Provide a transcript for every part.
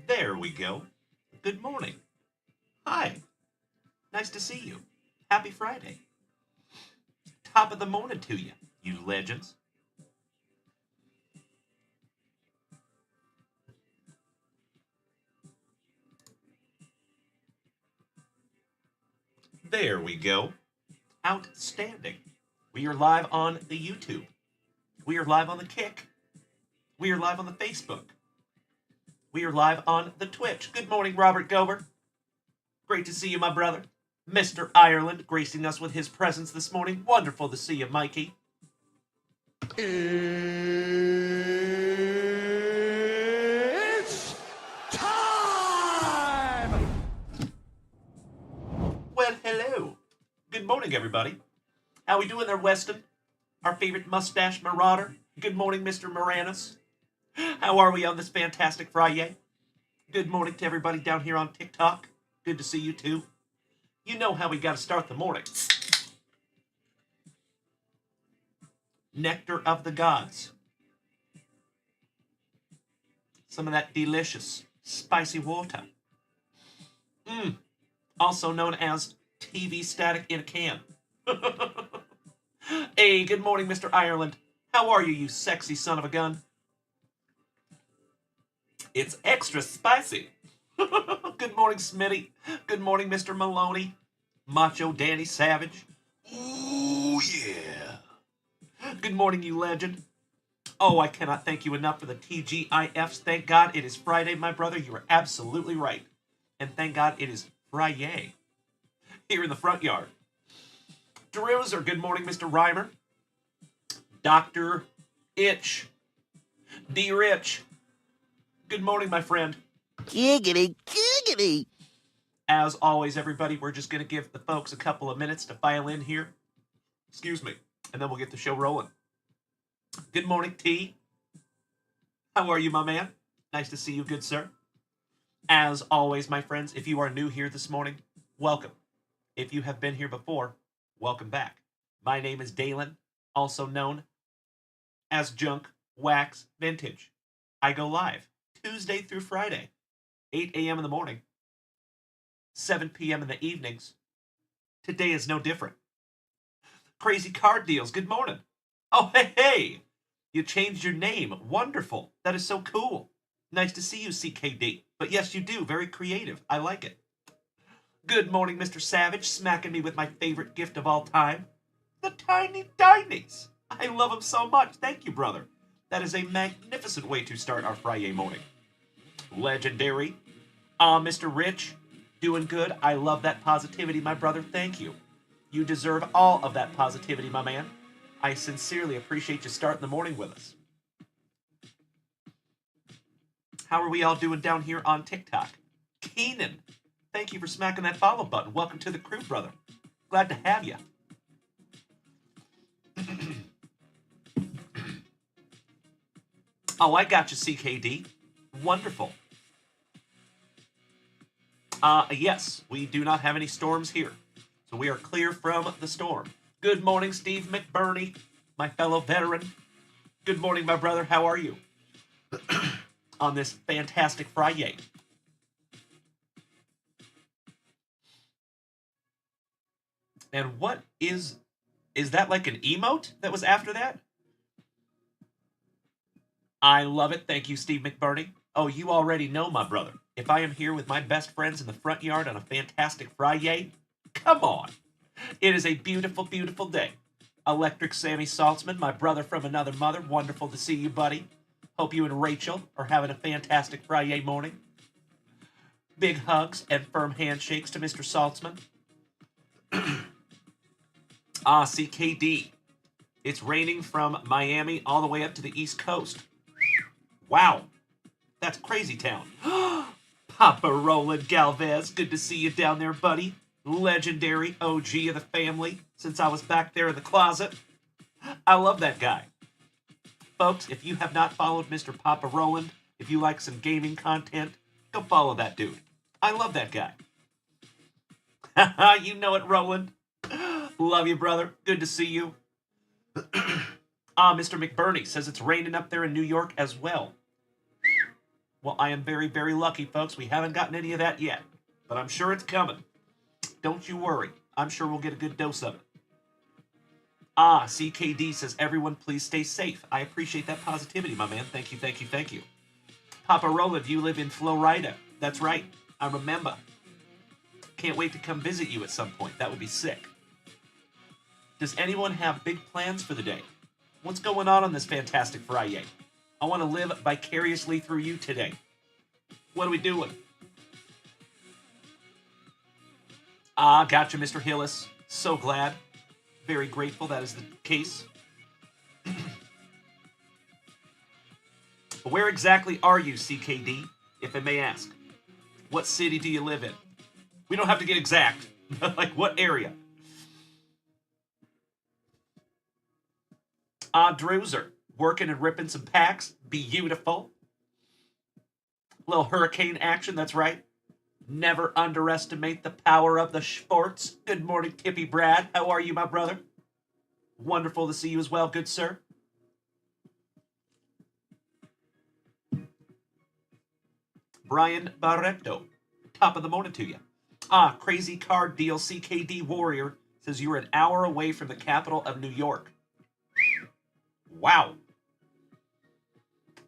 There we go. Good morning. Hi. Nice to see you. Happy Friday. Top of the morning to you, you legends. There we go. Outstanding. We are live on the YouTube. We are live on the Kick. We are live on the Facebook. We are live on the Twitch. Good morning, Robert Gober. Great to see you, my brother. Mr. Ireland gracing us with his presence this morning. Wonderful to see you, Mikey. It's time! Well, hello. Good morning, everybody. How we doing there, Weston? Our favorite mustache marauder. Good morning, Mr. Moranis. How are we on this fantastic FriYAY? Good morning to everybody down here on TikTok. Good to see you, too. You know how we got to start the morning. Nectar of the gods. Some of that delicious, spicy water. Also known as TV static in a can. Hey, good morning, Mr. Ireland. How are you, you sexy son of a gun? It's extra spicy. Good morning, Smitty. Good morning, Mr. Maloney. Macho Danny Savage. Ooh, yeah. Good morning, you legend. Oh, I cannot thank you enough for the TGIFs. Thank God it is Friday, my brother. You are absolutely right. And thank God it is FriYAY here in the front yard. Drewzer, good morning, Mr. Reimer. Dr. Itch. D. Rich. Good morning, my friend. Giggity, giggity. As always, everybody, we're just going to give the folks a couple of minutes to file in here. Excuse me. And then we'll get the show rolling. Good morning, T. How are you, my man? Nice to see you, good sir. As always, my friends, if you are new here this morning, welcome. If you have been here before, welcome back. My name is Dalen, also known as JunkWax Vintage. I go live Tuesday through Friday, 8 a.m. in the morning, 7 p.m. in the evenings. Today is no different. Crazy card deals, good morning. Oh, hey, you changed your name. Wonderful. That is so cool. Nice to see you, CKD. But yes, you do. Very creative. I like it. Good morning, Mr. Savage, smacking me with my favorite gift of all time, the Tiny Tinies. I love them so much. Thank you, brother. That is a magnificent way to start our FriYAY morning. Legendary. Mr. Rich, doing good. I love that positivity, my brother. Thank you. You deserve all of that positivity, my man. I sincerely appreciate you starting the morning with us. How are we all doing down here on TikTok? Keenan, thank you for smacking that follow button. Welcome to the crew, brother. Glad to have you. Oh, I got you, CKD. Wonderful. Yes, we do not have any storms here. So we are clear from the storm. Good morning, Steve McBurney, my fellow veteran. Good morning, my brother. How are you? On this fantastic FriYAY. And what is that like an emote that was after that? I love it. Thank you, Steve McBurney. Oh, you already know, my brother. If I am here with my best friends in the front yard on a fantastic FriYAY, come on. It is a beautiful, beautiful day. Electric Sammy Saltzman, my brother from another mother. Wonderful to see you, buddy. Hope you and Rachel are having a fantastic FriYAY morning. Big hugs and firm handshakes to Mr. Saltzman. CKD. It's raining from Miami all the way up to the East Coast. Wow. That's crazy town. Papa Roland Galvez, good to see you down there, buddy. Legendary OG of the family since I was back there in the closet. I love that guy. Folks, if you have not followed Mr. Papa Roland, if you like some gaming content, go follow that dude. I love that guy. You know it, Roland. Love you, brother. Good to see you. Mr. McBurney says it's raining up there in New York as well. Well, I am very, very lucky, folks. We haven't gotten any of that yet, but I'm sure it's coming. Don't you worry. I'm sure we'll get a good dose of it. Ah, CKD says, everyone please stay safe. I appreciate that positivity, my man. Thank you, thank you, thank you. Papa Roland, you live in Florida. That's right. I remember. Can't wait to come visit you at some point. That would be sick. Does anyone have big plans for the day? What's going on this fantastic FriYAY? I want to live vicariously through you today. What are we doing? Ah, gotcha, Mr. Hillis. So glad. Very grateful that is the case. Where exactly are you, CKD, if I may ask? What city do you live in? We don't have to get exact. Like, what area? Ah, Druzer. Working and ripping some packs. Beautiful. Little hurricane action, that's right. Never underestimate the power of the sports. Good morning, Tippy Brad. How are you, my brother? Wonderful to see you as well, good sir. Brian Barreto. Top of the morning to you. Ah, Crazy Card Deal CKD Warrior says you were an hour away from the capital of New York. Wow.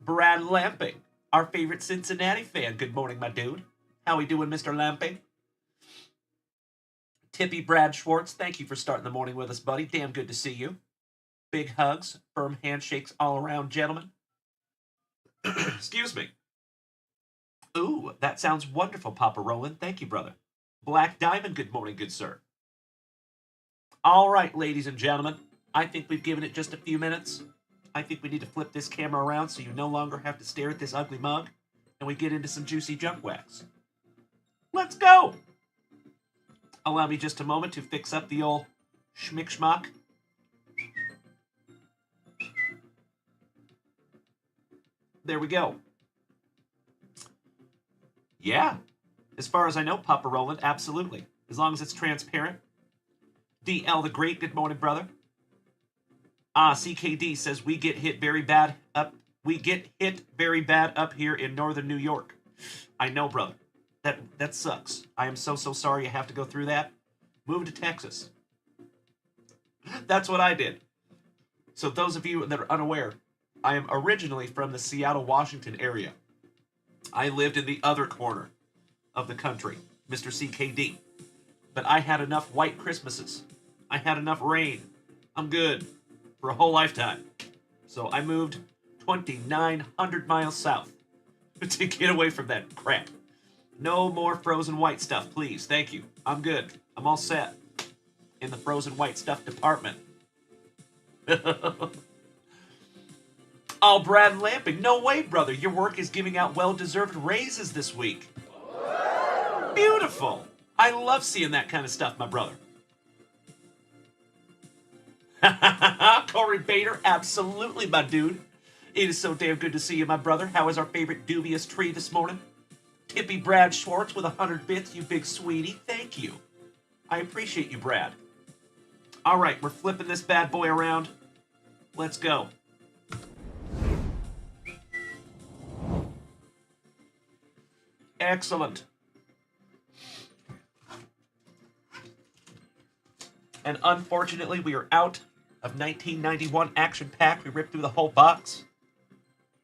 Brad Lamping, our favorite Cincinnati fan. Good morning, my dude. How we doing, Mr. Lamping? Tippy Brad Schwartz, thank you for starting the morning with us, buddy. Damn good to see you. Big hugs, firm handshakes all around, gentlemen. Excuse me. Ooh, that sounds wonderful, Papa Roland. Thank you, brother. Black Diamond, good morning, good sir. All right, ladies and gentlemen. I think we've given it just a few minutes. I think we need to flip this camera around so you no longer have to stare at this ugly mug, and we get into some juicy junk wax. Let's go! Allow me just a moment to fix up the old schmick-schmack. There we go. Yeah. As far as I know, Papa Roland, absolutely. As long as it's transparent. DL the Great, good morning, brother. Ah, CKD says we get hit very bad up here in northern New York. I know, brother. That sucks. I am so sorry you have to go through that. Move to Texas. That's what I did. So those of you that are unaware, I am originally from the Seattle, Washington area. I lived in the other corner of the country, Mr. CKD. But I had enough white Christmases. I had enough rain. I'm good. For a whole lifetime. So I moved 2,900 miles south to get away from that crap. No more frozen white stuff, please. Thank you. I'm good. I'm all set in the frozen white stuff department. Oh, Brad Lamping. No way, brother. Your work is giving out well-deserved raises this week. Beautiful. I love seeing that kind of stuff, my brother. Corey Bader, absolutely, my dude. It is so damn good to see you, my brother. How is our favorite dubious tree this morning? Tippy Brad Schwartz with 100 bits, you big sweetie. Thank you. I appreciate you, Brad. All right, we're flipping this bad boy around. Let's go. Excellent. And unfortunately, we are out of 1991 Action Pack. We ripped through the whole box.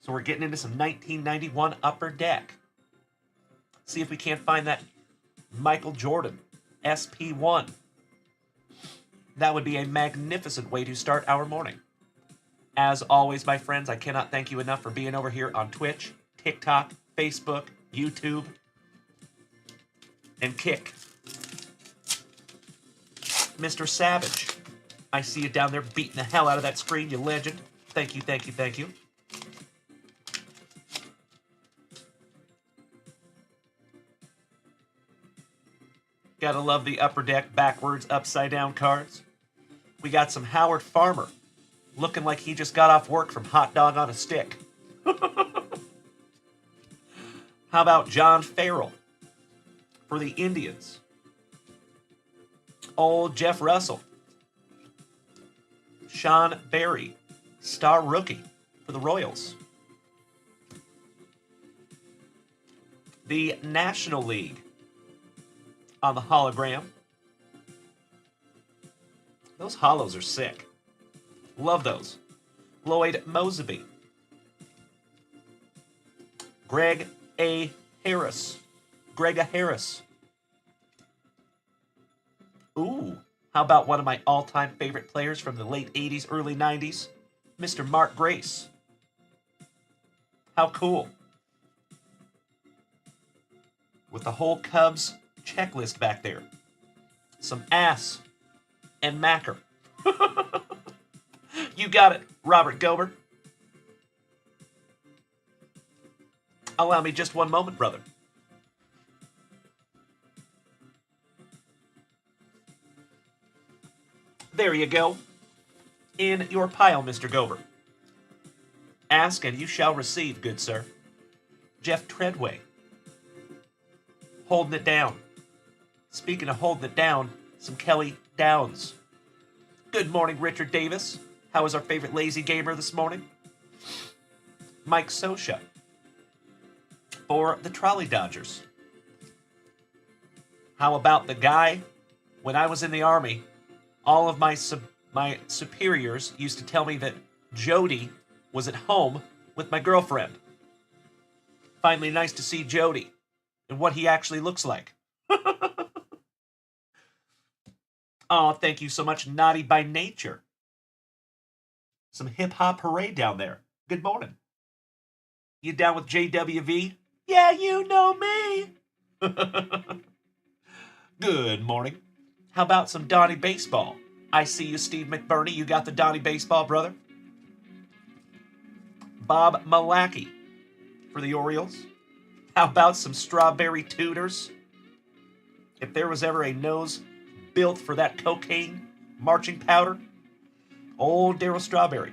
So we're getting into some 1991 Upper Deck. See if we can't find that Michael Jordan SP1. That would be a magnificent way to start our morning. As always, my friends, I cannot thank you enough for being over here on Twitch, TikTok, Facebook, YouTube, and Kick. Mr. Savage, I see you down there beating the hell out of that screen, you legend. Thank you, thank you, thank you. Gotta love the Upper Deck backwards, upside down cards. We got some Howard Farmer, looking like he just got off work from Hot Dog on a Stick. How about John Farrell for the Indians? Old Jeff Russell. Sean Barry, star rookie for the Royals. the National League on the hologram. Those holos are sick. Love those. Lloyd Moseby. Greg A. Harris. Greg A. Harris. Ooh, how about one of my all-time favorite players from the late 80s, early 90s? Mr. Mark Grace. How cool. With the whole Cubs checklist back there. Some ass and Macker. You got it, Robert Gobert. Allow me just one moment, brother. There you go. In your pile, Mr. Gobert. Ask and you shall receive, good sir. Jeff Treadway. Holding it down. Speaking of holding it down, some Kelly Downs. Good morning, Richard Davis. How was our favorite lazy gamer this morning? Mike Sosha. For the Trolley Dodgers. How about the guy? When I was in the Army, all of my superiors used to tell me that Jody was at home with my girlfriend. Finally, nice to see Jody and what he actually looks like. Oh, thank you so much, Naughty by Nature. Some hip-hop hooray down there. Good morning. You down with JWV? Yeah, you know me. Good morning. How about some Donnie Baseball? I see you, Steve McBurney. You got the Donnie Baseball, brother? Bob Malacki for the Orioles. How about some Strawberry Tutors? If there was ever a nose built for that cocaine marching powder, old Darryl Strawberry.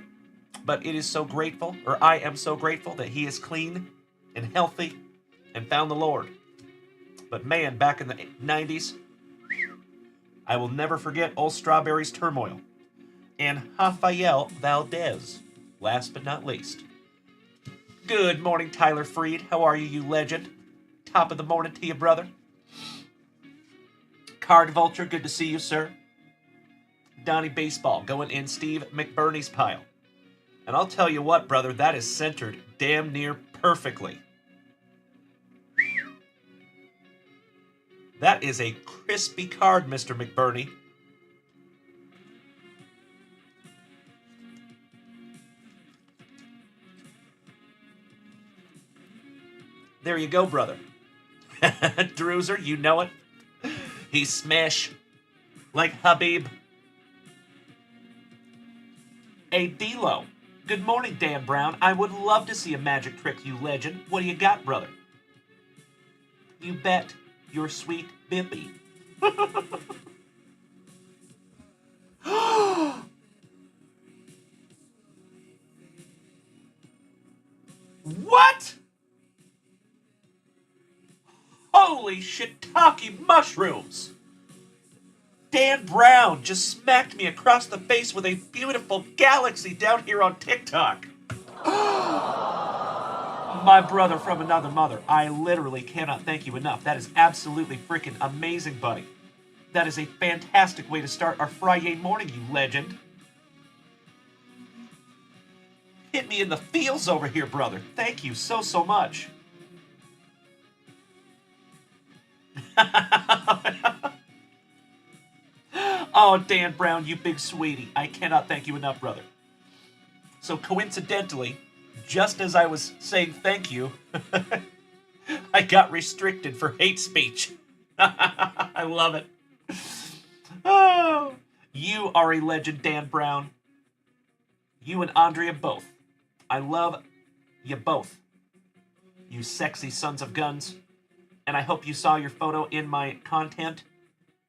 But it is so grateful, or I am so grateful, that he is clean and healthy and found the Lord. But man, back in the 90s, I will never forget old Strawberry's turmoil. And Rafael Valdez, last but not least. Good morning, Tyler Freed. How are you, you legend? Top of the morning to you, brother. Card Vulture, good to see you, sir. Donnie Baseball going in Steve McBurney's pile. And I'll tell you what, brother, that is centered damn near perfectly. That is a crispy card, Mr. McBurney. There you go, brother. Druzer, you know it. He smash like Habib. Hey, D-Lo. Good morning, Dan Brown. I would love to see a magic trick, you legend. What do you got, brother? You bet your sweet Bippy. What? Holy shiitake mushrooms! Dan Brown just smacked me across the face with a beautiful galaxy down here on TikTok. My brother from another mother, I literally cannot thank you enough. That is absolutely freaking amazing, buddy. That is a fantastic way to start our FriYAY morning, you legend. Hit me in the feels over here, brother. Thank you so, so much. Oh, Dan Brown, you big sweetie. I cannot thank you enough, brother. So coincidentally, just as I was saying thank you, I got restricted for hate speech. I love it. Oh, you are a legend, Dan Brown. You and Andrea both. I love you both. You sexy sons of guns. And I hope you saw your photo in my content.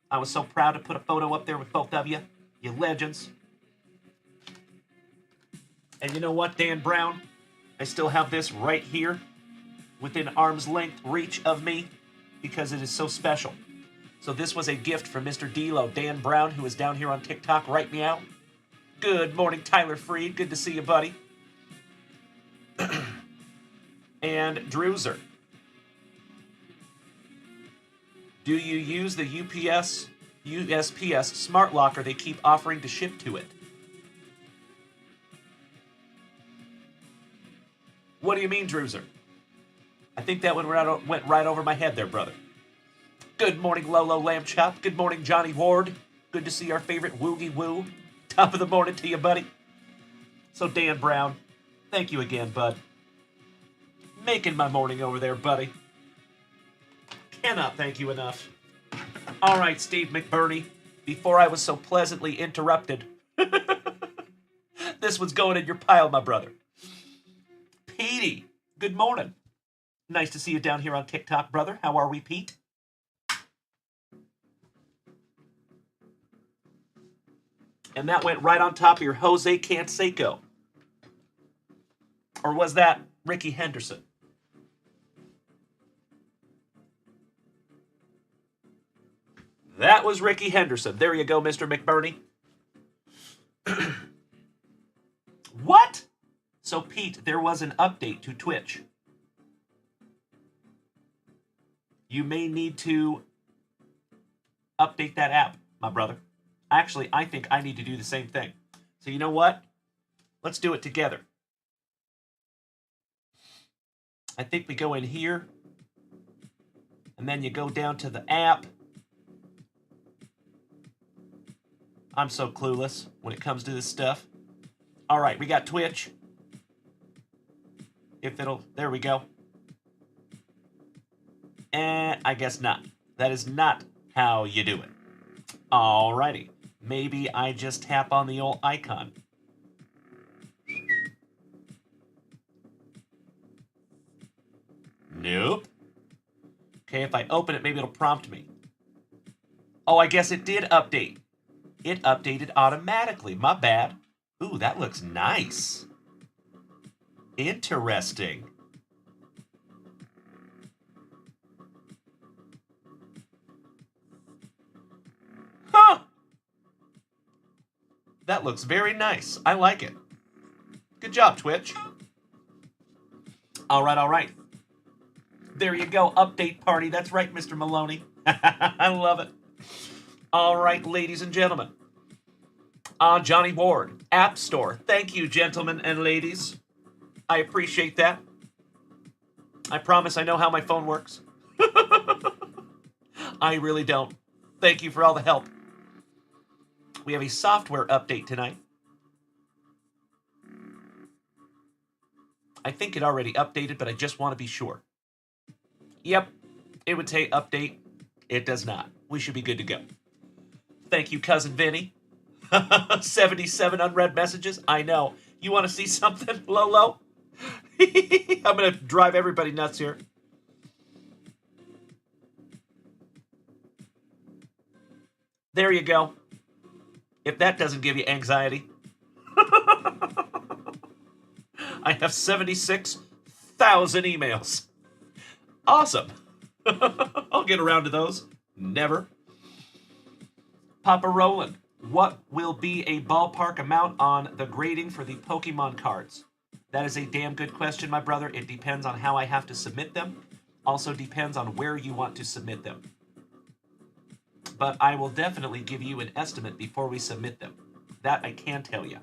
I was so proud to put a photo up there with both of you. You legends. And you know what, Dan Brown? I still have this right here within arm's length reach of me because it is so special. So this was a gift from Mr. D-Lo, Dan Brown, who is down here on TikTok. Write me out. Good morning, Tyler Freed. Good to see you, buddy. And Druzer. Do you use the USPS smart locker they keep offering to ship to it? What do you mean, Druzer? I think that one went right over my head there, brother. Good morning, Lolo Lamb Chop. Good morning, Johnny Ward. Good to see our favorite Woogie Woo. Top of the morning to you, buddy. So, Dan Brown, thank you again, bud. Making my morning over there, buddy. Cannot thank you enough. All right, Steve McBurney, before I was so pleasantly interrupted, this one's going in your pile, my brother. Petey, good morning. Nice to see you down here on TikTok, brother. How are we, Pete? And that went right on top of your Jose Canseco. Or was that Ricky Henderson? That was Ricky Henderson. There you go, Mr. McBurney. What? So, Pete, there was an update to Twitch. You may need to update that app, my brother. Actually, I think I need to do the same thing. So you know what? Let's do it together. I think we go in here. And then you go down to the app. I'm so clueless when it comes to this stuff. All right, we got Twitch. There we go. I guess not. That is not how you do it. Alrighty. Maybe I just tap on the old icon. Nope. Okay, if I open it, maybe it'll prompt me. Oh, I guess it did update. It updated automatically. My bad. Ooh, that looks nice. Interesting. Huh. That looks very nice. I like it. Good job, Twitch. All right. There you go. Update party. That's right, Mr. Maloney. I love it. All right, ladies and gentlemen. Johnny Ward, App Store. Thank you, gentlemen and ladies. I appreciate that. I promise I know how my phone works. I really don't. Thank you for all the help. We have a software update tonight. I think it already updated, but I just want to be sure. Yep, it would say update. It does not. We should be good to go. Thank you, Cousin Vinny. 77 unread messages. I know. You want to see something, Lolo? I'm going to drive everybody nuts here. There you go. If that doesn't give you anxiety. I have 76,000 emails. Awesome. I'll get around to those. Never. Papa Roland, what will be a ballpark amount on the grading for the Pokemon cards? That is a damn good question, my brother. It depends on how I have to submit them. Also depends on where you want to submit them. But I will definitely give you an estimate before we submit them. That I can tell you.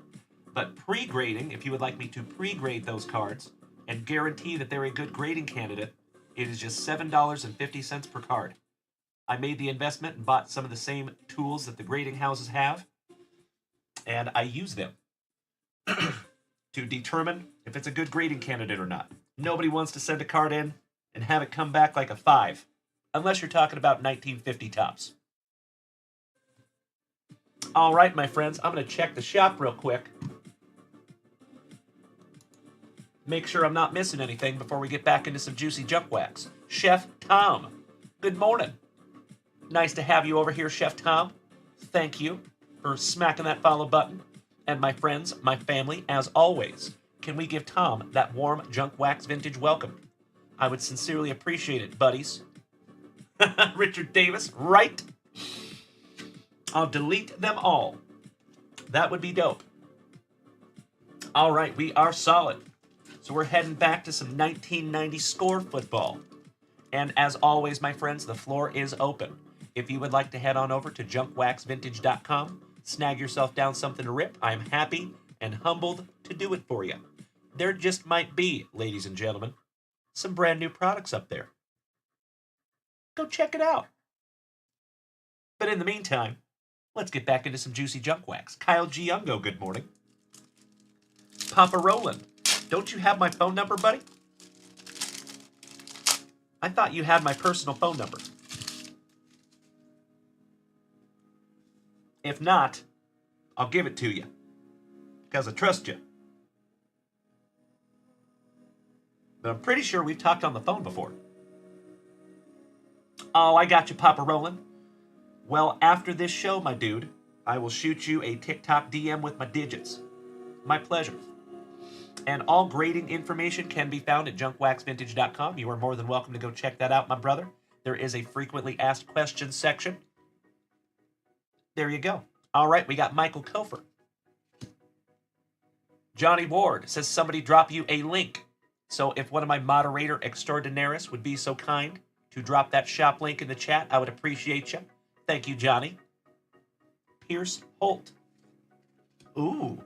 But pre-grading, if you would like me to pre-grade those cards and guarantee that they're a good grading candidate, it is just $7.50 per card. I made the investment and bought some of the same tools that the grading houses have, and I use them to determine if it's a good grading candidate or not. Nobody wants to send a card in and have it come back like a 5, unless you're talking about 1950 tops. All right, my friends, I'm going to check the shop real quick. Make sure I'm not missing anything before we get back into some juicy junk wax. Chef Tom, good morning. Nice to have you over here, Chef Tom. Thank you for smacking that follow button. And my friends, my family, as always, can we give Tom that warm junk wax vintage welcome? I would sincerely appreciate it, buddies. Richard Davis, right? I'll delete them all. That would be dope. All right, we are solid. So we're heading back to some 1990 score football. And as always, my friends, the floor is open. If you would like to head on over to junkwaxvintage.com, snag yourself down something to rip, I am happy and humbled to do it for you. There just might be, ladies and gentlemen, some brand new products up there. Go check it out. But in the meantime, let's get back into some juicy junk wax. Kyle G. Ungo, good morning. Papa Roland, don't you have my phone number, buddy? I thought you had my personal phone number. If not, I'll give it to you. Because I trust you. But I'm pretty sure we've talked on the phone before. Oh, I got you, Papa Roland. Well, after this show, my dude, I will shoot you a TikTok DM with my digits. My pleasure. And all grading information can be found at junkwaxvintage.com. You are more than welcome to go check that out, my brother. There is a frequently asked questions section. There you go. All right, we got Michael Kofer. Johnny Ward says somebody drop you a link. So if one of my moderator extraordinaires would be so kind to drop that shop link in the chat, I would appreciate you. Thank you, Johnny. Pierce Holt. Ooh,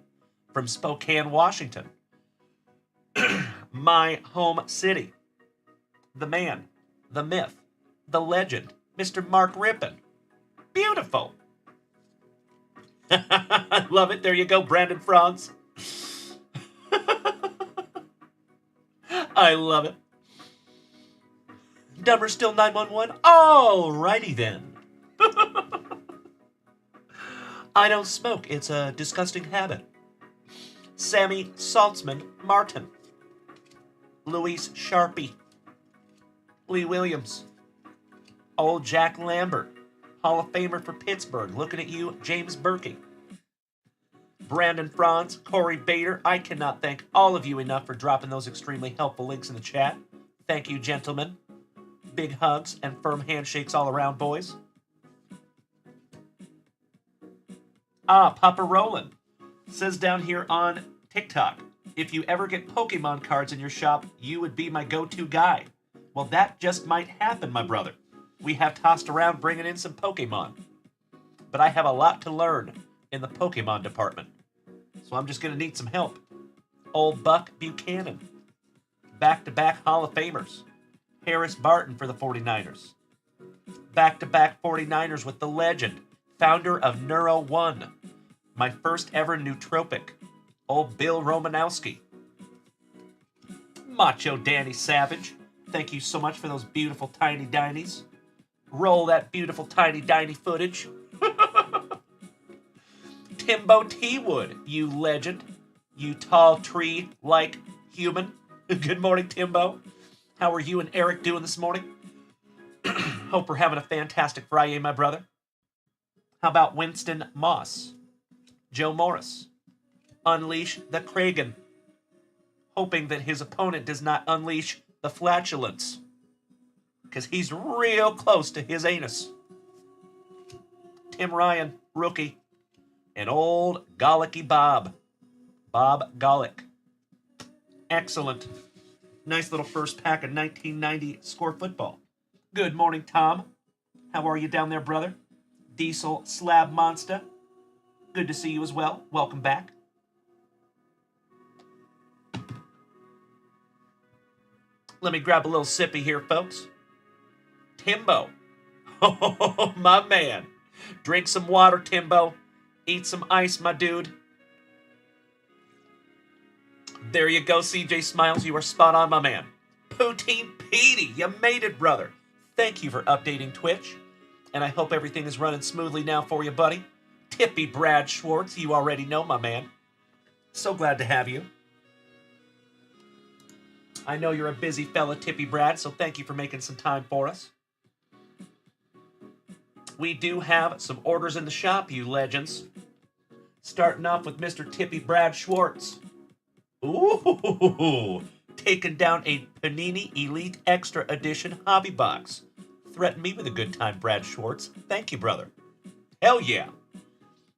from Spokane, Washington. My home city. The man, the myth, the legend, Mr. Mark Rippon. Beautiful. I love it. There you go, Brandon Franz. I love it. Number still 911? Alrighty then. I don't smoke. It's a disgusting habit. Sammy Saltzman Martin. Luis Sharpie. Lee Williams. Old Jack Lambert. Hall of Famer for Pittsburgh. Looking at you, James Berkey. Brandon Franz, Corey Bader. I cannot thank all of you enough for dropping those extremely helpful links in the chat. Thank you, gentlemen. Big hugs and firm handshakes all around, boys. Papa Roland says down here on TikTok, if you ever get Pokemon cards in your shop, you would be my go-to guy. Well, that just might happen, my brother. We have tossed around bringing in some Pokemon. But I have a lot to learn in the Pokemon department. So I'm just going to need some help. Old Buck Buchanan. Back-to-back Hall of Famers. Harris Barton for the 49ers. Back-to-back 49ers with the legend. Founder of Neuro One. My first ever nootropic. Old Bill Romanowski. Macho Danny Savage. Thank you so much for those beautiful tiny dinies. Roll that beautiful tiny diny footage. Timbo T. Wood, you legend. You tall tree-like human. Good morning, Timbo. How are you and Eric doing this morning? Hope we're having a fantastic FriYAY, my brother. How about Winston Moss? Joe Morris. Unleash the Kragan. Hoping that his opponent does not unleash the flatulence. Because he's real close to his anus. Tim Ryan, rookie. And old Golicky Bob. Bob Golick. Excellent. Nice little first pack of 1990 Score Football. Good morning, Tom. How are you down there, brother? Diesel Slab Monster. Good to see you as well. Welcome back. Let me grab a little sippy here, folks. Timbo. Oh, my man. Drink some water, Timbo. Eat some ice, my dude. There you go, CJ Smiles. You are spot on, my man. Poutine Petey, you made it, brother. Thank you for updating Twitch. And I hope everything is running smoothly now for you, buddy. Tippy Brad Schwartz, you already know, my man. So glad to have you. I know you're a busy fella, Tippy Brad, so thank you for making some time for us. We do have some orders in the shop, you legends. Starting off with Mr. Tippy Brad Schwartz. Ooh, taking down a Panini Elite Extra Edition hobby box. Threaten me with a good time, Brad Schwartz. Thank you, brother. Hell yeah.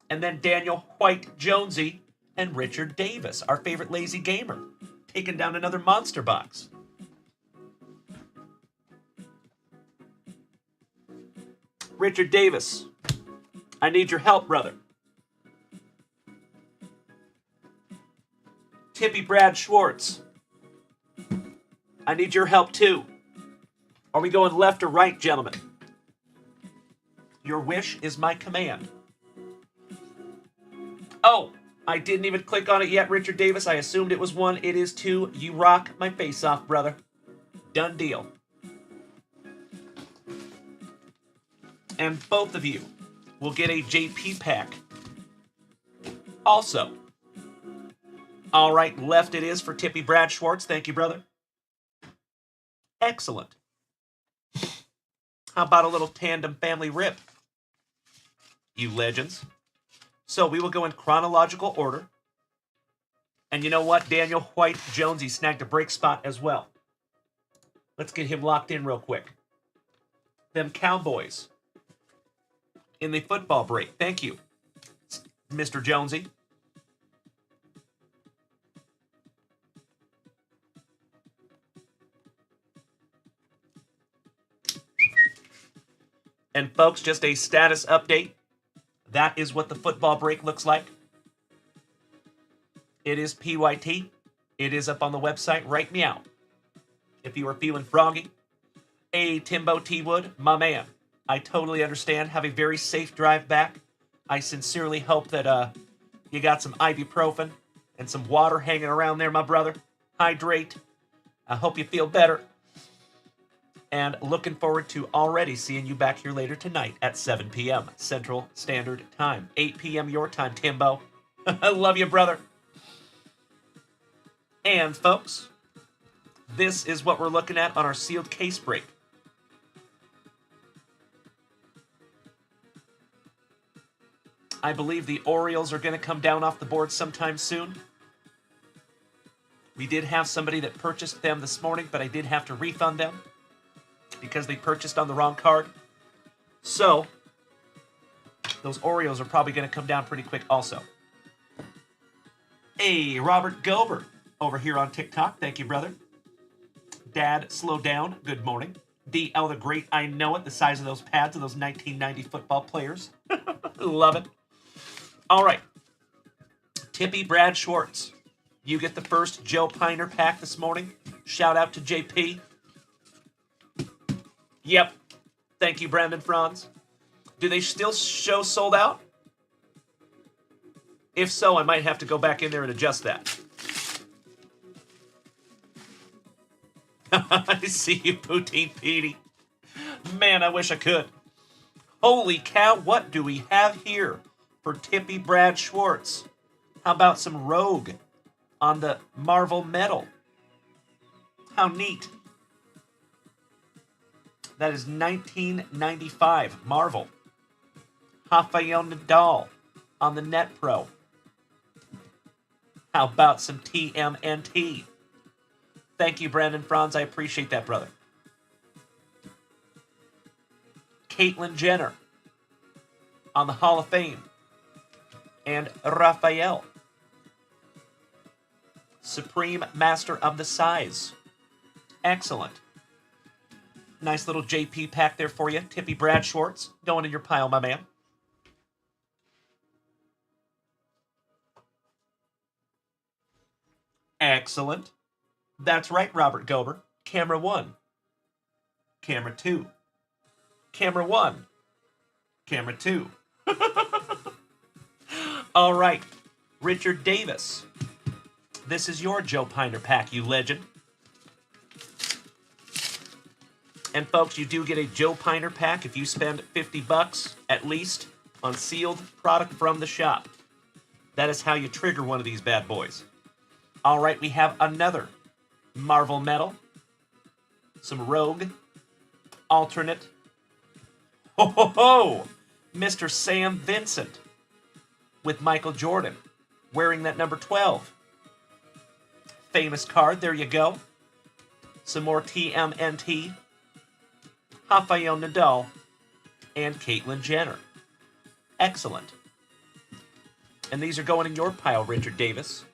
And then Daniel White Jonesy and Richard Davis, our favorite lazy gamer, taking down another monster box. Richard Davis, I need your help, brother. Tippy Brad Schwartz, I need your help too. Are we going left or right, gentlemen? Your wish is my command. Oh, I didn't even click on it yet, Richard Davis. I assumed it was 1. It is 2. You rock my face off, brother. Done deal. And both of you will get a JP pack. Also. All right, left it is for Tippy Brad Schwartz. Thank you, brother. Excellent. How about a little tandem family rip? You legends. So we will go in chronological order. And you know what? Daniel White Jonesy snagged a break spot as well. Let's get him locked in real quick. Them Cowboys in the football break. Thank you, Mr. Jonesy. And folks, just a status update. That is what the football break looks like. It is PYT. It is up on the website right meow. If you are feeling froggy. Hey, Timbo T. Wood, my man. I totally understand. Have a very safe drive back. I sincerely hope that you got some ibuprofen and some water hanging around there, my brother. Hydrate. I hope you feel better. And looking forward to already seeing you back here later tonight at 7 p.m. Central Standard Time. 8 p.m. your time, Timbo. I love you, brother. And, folks, this is what we're looking at on our sealed case break. I believe the Orioles are going to come down off the board sometime soon. We did have somebody that purchased them this morning, but I did have to refund them because they purchased on the wrong card. So, those Orioles are probably going to come down pretty quick also. Hey, Robert Gober over here on TikTok. Thank you, brother. Dad, slow down. Good morning. DL the Great, I know it. The size of those pads of those 1990 football players. Love it. All right. Tippy Brad Schwartz. You get the first Joe Piner pack this morning. Shout out to JP. Yep. Thank you, Brandon Franz. Do they still show sold out? If so, I might have to go back in there and adjust that. I see you, Poutine Petey. Man, I wish I could. Holy cow, what do we have here for Tippy Brad Schwartz? How about some Rogue on the Marvel Medal? How neat. That is 1995 Marvel. Rafael Nadal on the Net Pro. How about some TMNT? Thank you, Brandon Franz. I appreciate that, brother. Caitlyn Jenner on the Hall of Fame. And Raphael. Supreme Master of the Size. Excellent. Nice little JP pack there for you. Tippy Brad Schwartz. Going in your pile, my man. Excellent. That's right, Robert Gober. Camera 1. Camera 2. Camera 1. Camera 2. All right. Richard Davis. This is your Joe Piner pack, you legend. And folks, you do get a Joe Piner pack if you spend $50 at least on sealed product from the shop. That is how you trigger one of these bad boys. All right, we have another Marvel Medal. Some Rogue. Alternate. Ho ho ho! Mr. Sam Vincent with Michael Jordan wearing that number 12. Famous card, there you go. Some more TMNT. Rafael Nadal and Caitlyn Jenner. Excellent. And these are going in your pile, Richard Davis.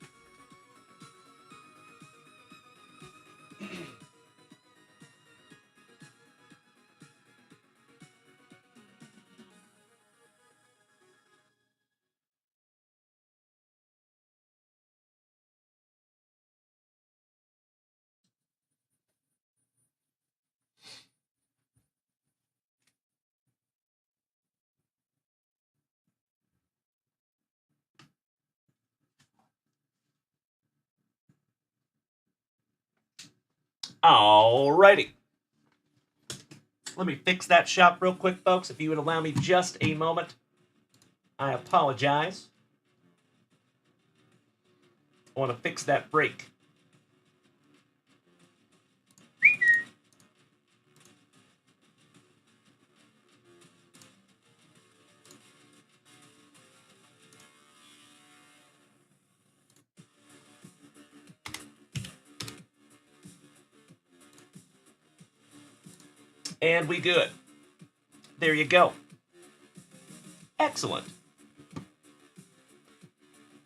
Alrighty. Let me fix that shop real quick, folks. If you would allow me just a moment. I apologize. I want to fix that break. And we good. There you go. Excellent.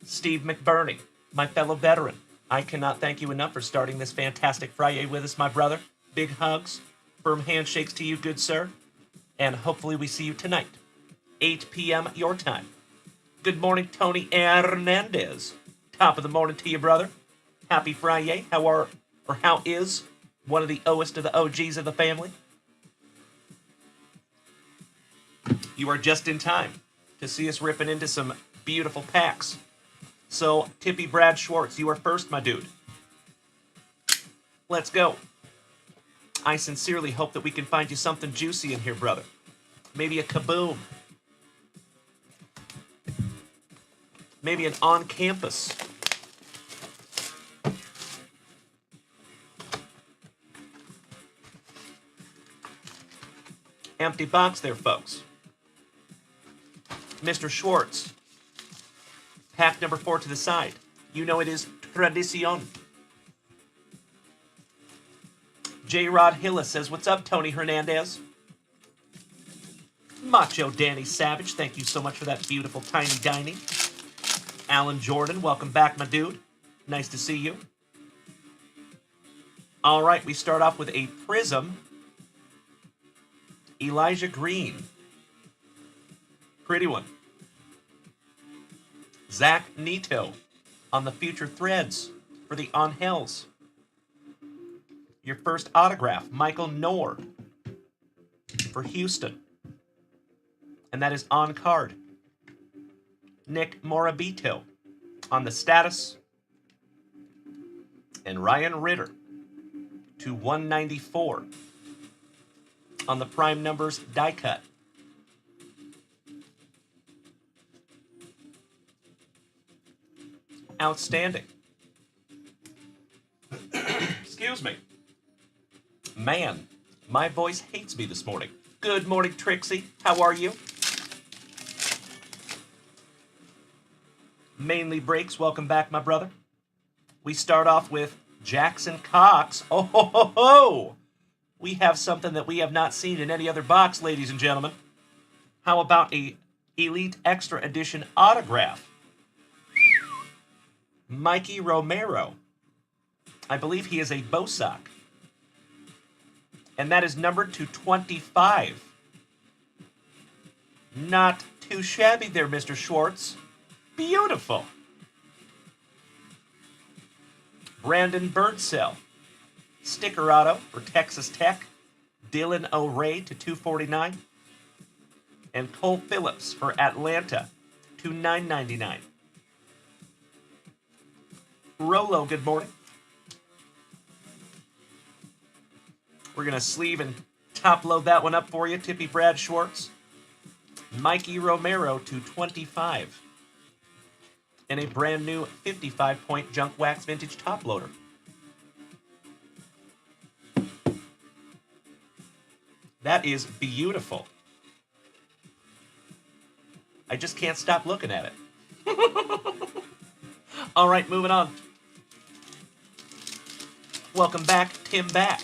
Steve McBurney, my fellow veteran, I cannot thank you enough for starting this fantastic FriYAY with us, my brother. Big hugs, firm handshakes to you, good sir. And hopefully we see you tonight, 8 p.m. your time. Good morning, Tony Hernandez. Top of the morning to you, brother. Happy FriYAY. How is one of the oest of the OGs of the family? You are just in time to see us ripping into some beautiful packs. So, Tippy Brad Schwartz, you are first, my dude. Let's go. I sincerely hope that we can find you something juicy in here, brother. Maybe a kaboom. Maybe an on-campus. Empty box there, folks. Mr. Schwartz. Pack number 4 to the side. You know it is tradición. J. Rod Hillis says, what's up, Tony Hernandez? Macho Danny Savage, thank you so much for that beautiful tiny dining. Alan Jordan, welcome back, my dude. Nice to see you. All right, we start off with a Prism. Elijah Green. Pretty one. Zach Neto on the Future Threads for the On Hells. Your first autograph, Michael Knorr for Houston. And that is on card. Nick Morabito on the Status. And Ryan Ritter to 194 on the Prime Numbers die cut. Outstanding. Excuse me. Man, my voice hates me this morning. Good morning, Trixie. How are you? Mainly Breaks, welcome back, my brother. We start off with Jackson Cox. Oh, ho, ho, ho. We have something that we have not seen in any other box, ladies and gentlemen. How about a Elite Extra Edition autograph? Mikey Romero. I believe he is a Bosock. And that is numbered to 25. Not too shabby there, Mr. Schwartz. Beautiful. Brandon Birdsell. Sticker auto for Texas Tech. Dylan O'Ray to 249. And Cole Phillips for Atlanta to 999. Rolo, good morning. We're going to sleeve and top load that one up for you, Tippy Brad Schwartz. Mikey Romero to 25. And a brand new 55-point JunkWax Vintage top loader. That is beautiful. I just can't stop looking at it. All right, moving on. Welcome back, Tim Back.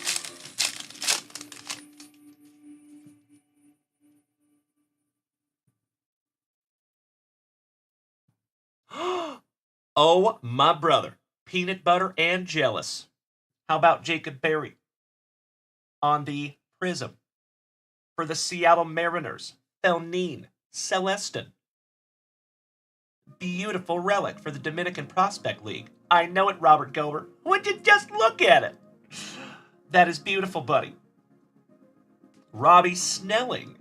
Oh, my brother. Peanut butter and jealous. How about Jacob Berry on the Prism for the Seattle Mariners? Felnine Celestin. Beautiful relic for the Dominican Prospect League. I know it, Robert Gober. Would you just look at it? That is beautiful, buddy. Robbie Snelling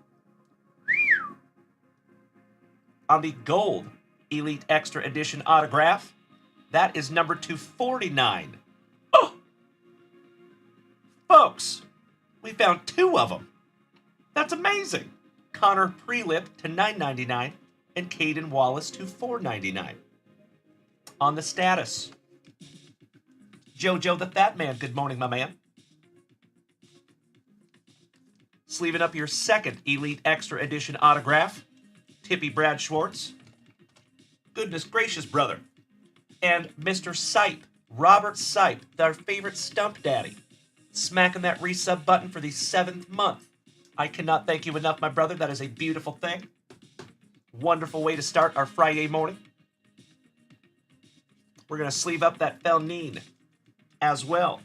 on the gold Elite Extra Edition autograph. That is number 249. Oh! Folks, we found 2 of them. That's amazing. Connor Prelip to $9.99 and Caden Wallace to $4.99. On the status, Jojo the Fat Man, good morning, my man. Sleeving up your second Elite Extra Edition autograph, Tippy Brad Schwartz. Goodness gracious, brother. And Mr. Sipe, Robert Sipe, our favorite stump daddy, smacking that resub button for the 7th month. I cannot thank you enough, my brother. That is a beautiful thing. Wonderful way to start our FriYAY morning. We're going to sleeve up that Felnine as well.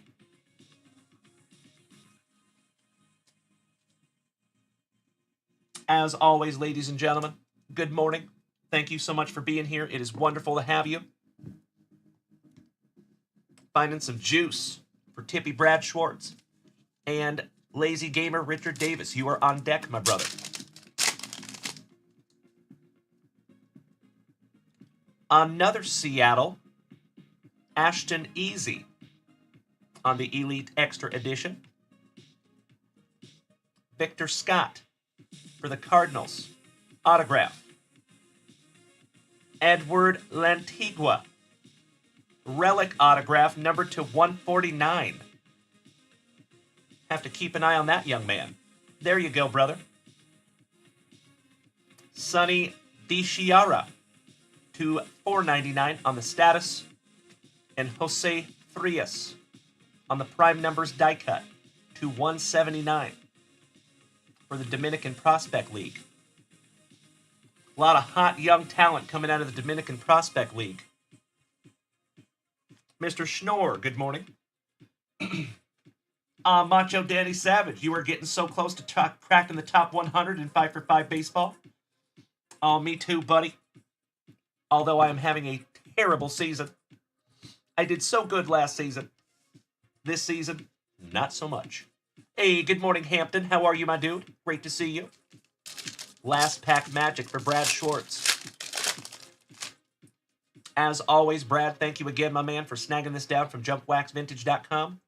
As always, ladies and gentlemen, good morning. Thank you so much for being here. It is wonderful to have you. Finding some juice for Tippy Brad Schwartz and Lazy Gamer Richard Davis. You are on deck, my brother. Another Seattle, Ashton Easy on the Elite Extra Edition. Victor Scott for the Cardinals, autograph. Edward Lantigua, relic autograph, number to 149. Have to keep an eye on that young man. There you go, brother. Sonny DiChiara to $4.99 on the status. And Jose Frias on the prime numbers die cut to $179 for the Dominican Prospect League. A lot of hot young talent coming out of the Dominican Prospect League. Mr. Schnorr, good morning. Macho Danny Savage, you are getting so close to cracking the top 100 in 5-for-5 baseball. Oh, me too, buddy. Although I am having a terrible season. I did so good last season. This season, not so much. Hey, good morning, Hampton. How are you, my dude? Great to see you. Last pack magic for Brad Schwartz. As always, Brad, thank you again, my man, for snagging this down from junkwaxvintage.com.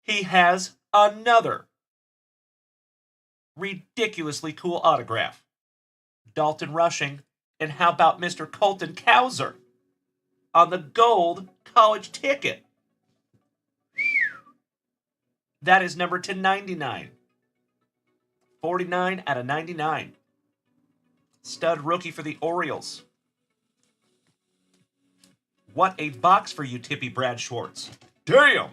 He has another ridiculously cool autograph. Dalton Rushing, and how about Mr. Colton Cowser on the gold college ticket? That is number to 99. 49 out of 99. Stud rookie for the Orioles. What a box for you, Tippy Brad Schwartz. Damn!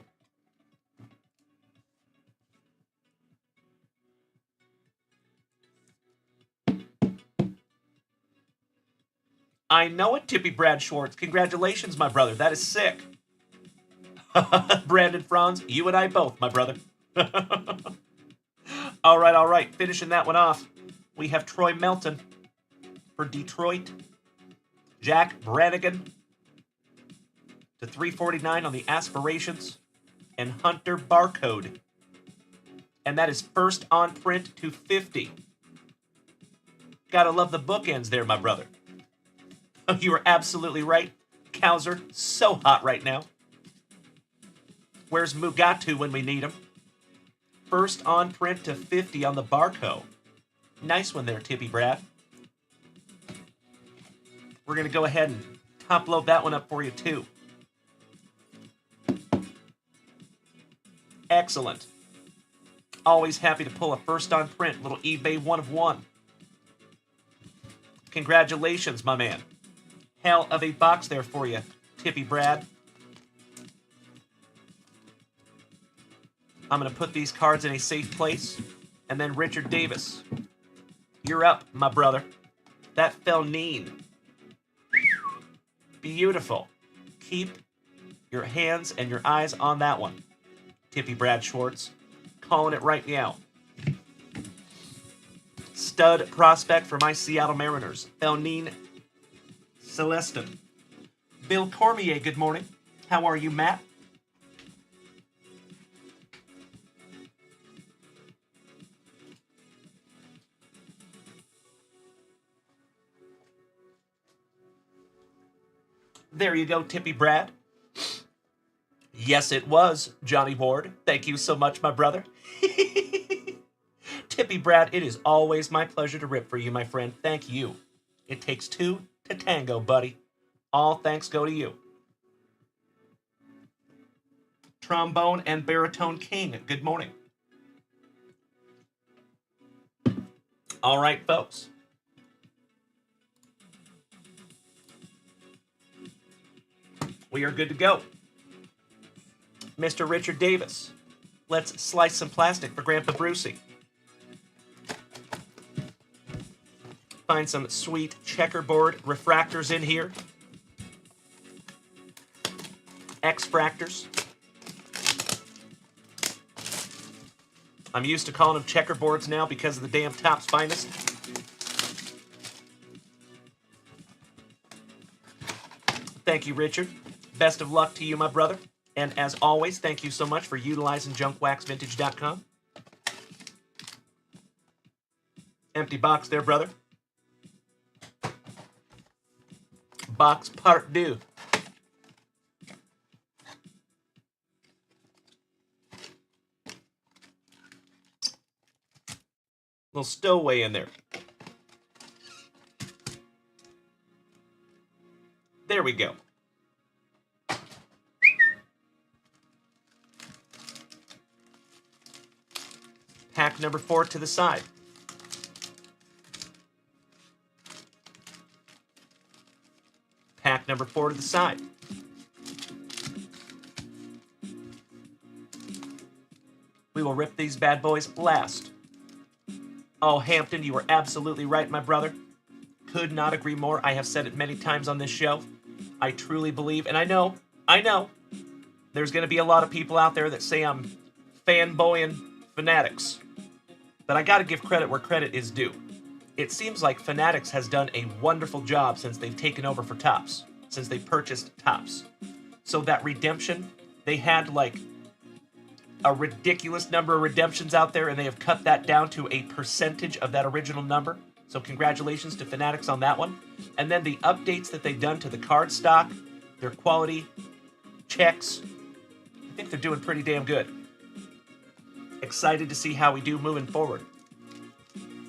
I know it, Tippy Brad Schwartz. Congratulations, my brother. That is sick. Brandon Franz, you and I both, my brother. All right. Finishing that one off, we have Troy Melton for Detroit. Jack Brannigan to $349 on the Aspirations. And Hunter Barcode. And that is first on print to 50. Gotta love the bookends there, my brother. You are absolutely right. Cowser, so hot right now. Where's Mugatu when we need him? First on print to 50 on the Barco. Nice one there, Tippy Brad. We're going to go ahead and top load that one up for you, too. Excellent. Always happy to pull a first on print, little eBay 1 of 1. Congratulations, my man. Hell of a box there for you, Tippy Brad. I'm going to put these cards in a safe place. And then Richard Davis. You're up, my brother. That fell mean. Beautiful. Keep your hands and your eyes on that one, Tippy Brad Schwartz. Calling it right now. Stud prospect for my Seattle Mariners, Felnine Celestin. Bill Cormier, good morning. How are you, Matt? There you go, Tippy Brad. Yes, it was, Johnny Ward. Thank you so much, my brother. Tippy Brad, it is always my pleasure to rip for you, my friend. Thank you. It takes two to tango, buddy. All thanks go to you. Trombone and Baritone King, good morning. All right, folks. We are good to go. Mr. Richard Davis, let's slice some plastic for Grandpa Brucey. Find some sweet checkerboard refractors in here. X-fractors. I'm used to calling them checkerboards now because of the damn Topps Finest. Thank you, Richard. Best of luck to you, my brother. And as always, thank you so much for utilizing junkwaxvintage.com. Empty box there, brother. Box part deux. Little stowaway in there. There we go. Pack number 4 to the side. Pack number 4 to the side. We will rip these bad boys last. Oh, Hampton, you were absolutely right, my brother. Could not agree more. I have said it many times on this show. I truly believe, and I know, there's going to be a lot of people out there that say I'm fanboying Fanatics. But I got to give credit where credit is due. It seems like Fanatics has done a wonderful job since they've taken over for Topps, since they purchased Topps. So that redemption, they had like a ridiculous number of redemptions out there, and they have cut that down to a percentage of that original number. So congratulations to Fanatics on that one. And then the updates that they've done to the card stock, their quality checks, I think they're doing pretty damn good. Excited to see how we do moving forward.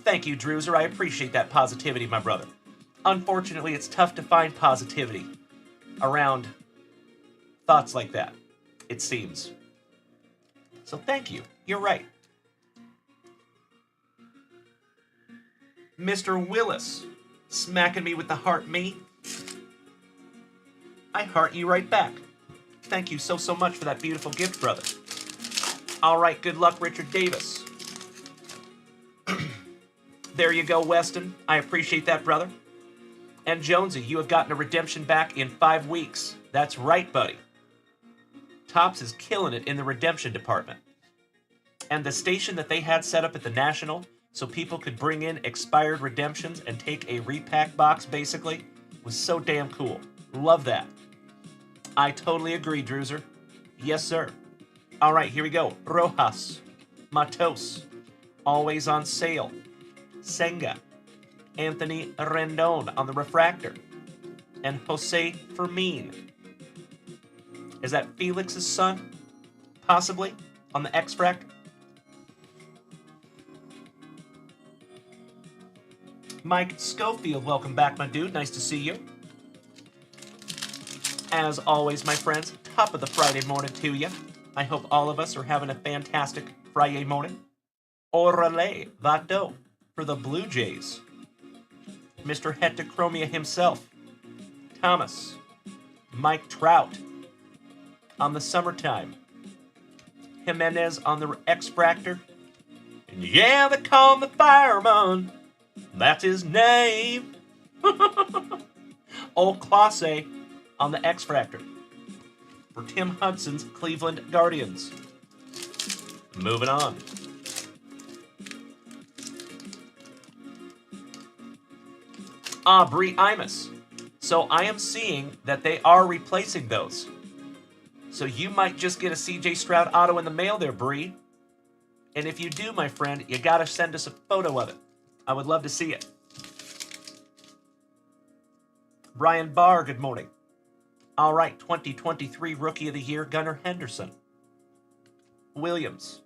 Thank you, Drewzer. I appreciate that positivity, my brother. Unfortunately, it's tough to find positivity around thoughts like that, it seems. So thank you. You're right. Mr. Willis, smacking me with the heart me. I heart you right back. Thank you so much for that beautiful gift, brother. All right, good luck, Richard Davis. There you go, Weston. I appreciate that, brother. And Jonesy, you have gotten a redemption back in 5 weeks. That's right, buddy. Topps is killing it in the redemption department. And the station that they had set up at the National so people could bring in expired redemptions and take a repack box, basically, was so damn cool. Love that. I totally agree, Drewzer. Yes, sir. All right, here we go. Rojas, Matos, always on sale. Senga, Anthony Rendon on the refractor, and Jose Fermin. Is that Felix's son? Possibly on the X-Fractor? Mike Schofield, welcome back, my dude. Nice to see you. As always, my friends, top of the Friday morning to you. I hope all of us are having a fantastic Friday morning. Orale, vato, for the Blue Jays. Mr. Hectochromia himself. Thomas. Mike Trout on the Summertime. Jimenez on the X-Fractor. And yeah, they call him the Fireman. That's his name. Old Classe on the X-Fractor. For Tim Hudson's Cleveland Guardians. Moving on. Aubrey Imus. So I am seeing that they are replacing those. So you might just get a CJ Stroud auto in the mail there, Bree. And if you do, my friend, you gotta send us a photo of it. I would love to see it. Brian Barr, good morning. All right, 2023 Rookie of the Year, Gunnar Henderson. Williams.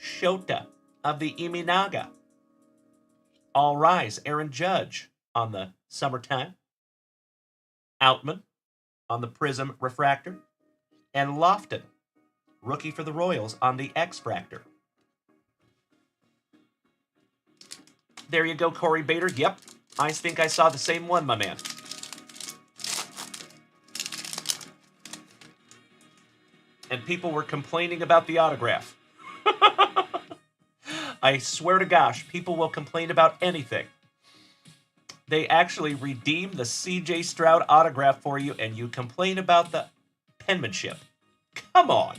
Shota of the Iminaga. All Rise, Aaron Judge on the Summertime. Outman on the Prism Refractor. And Lofton, rookie for the Royals on the X-Fractor. There you go, Corey Bader. Yep, I think I saw the same one, my man. And people were complaining about the autograph. I swear to gosh, people will complain about anything. They actually redeemed the C.J. Stroud autograph for you, and you complain about the penmanship. Come on.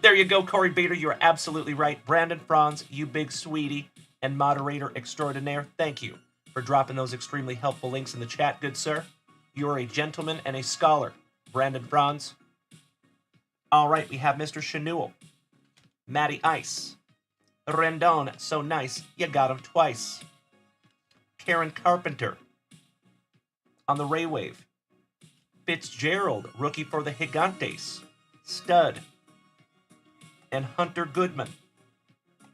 There you go, Corey Bader. You are absolutely right. Brandon Franz, you big sweetie and moderator extraordinaire, thank you for dropping those extremely helpful links in the chat, good sir. You are a gentleman and a scholar, Brandon Franz. All right, we have Mr. Chanul, Matty Ice, Rendon, so nice, you got him twice. Karen Carpenter on the Ray Wave. Fitzgerald, rookie for the Gigantes. Stud. And Hunter Goodman.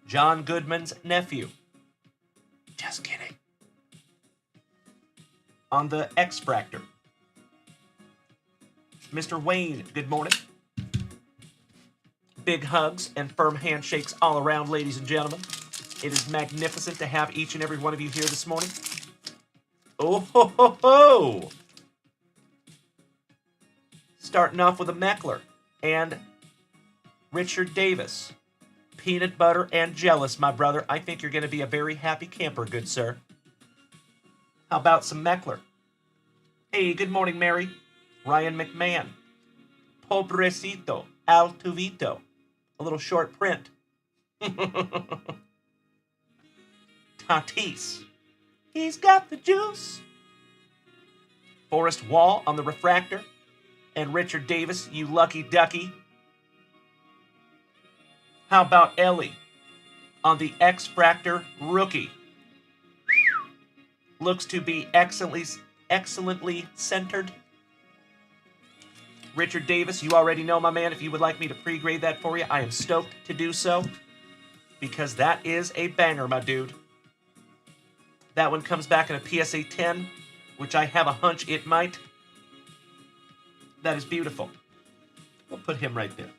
John Goodman's nephew. Just kidding. On the X-Fractor. Mr. Wayne, good morning. Big hugs and firm handshakes all around, ladies and gentlemen. It is magnificent to have each and every one of you here this morning. Oh ho ho ho! Starting off with a Meckler and Richard Davis. Peanut butter and jealous, my brother. I think you're going to be a very happy camper, good sir. How about some Meckler? Hey, good morning, Mary. Ryan McMahon. Pobrecito, Altuvito. A little short print. Tatis. He's got the juice. Forrest Wall on the Refractor. And Richard Davis, you lucky ducky. How about Ellie on the X-Fractor rookie? Looks to be excellently centered. Richard Davis, you already know, my man, if you would like me to pre-grade that for you, I am stoked to do so. Because that is a banger, my dude. That one comes back in a PSA 10, which I have a hunch it might. That is beautiful. We'll put him right there.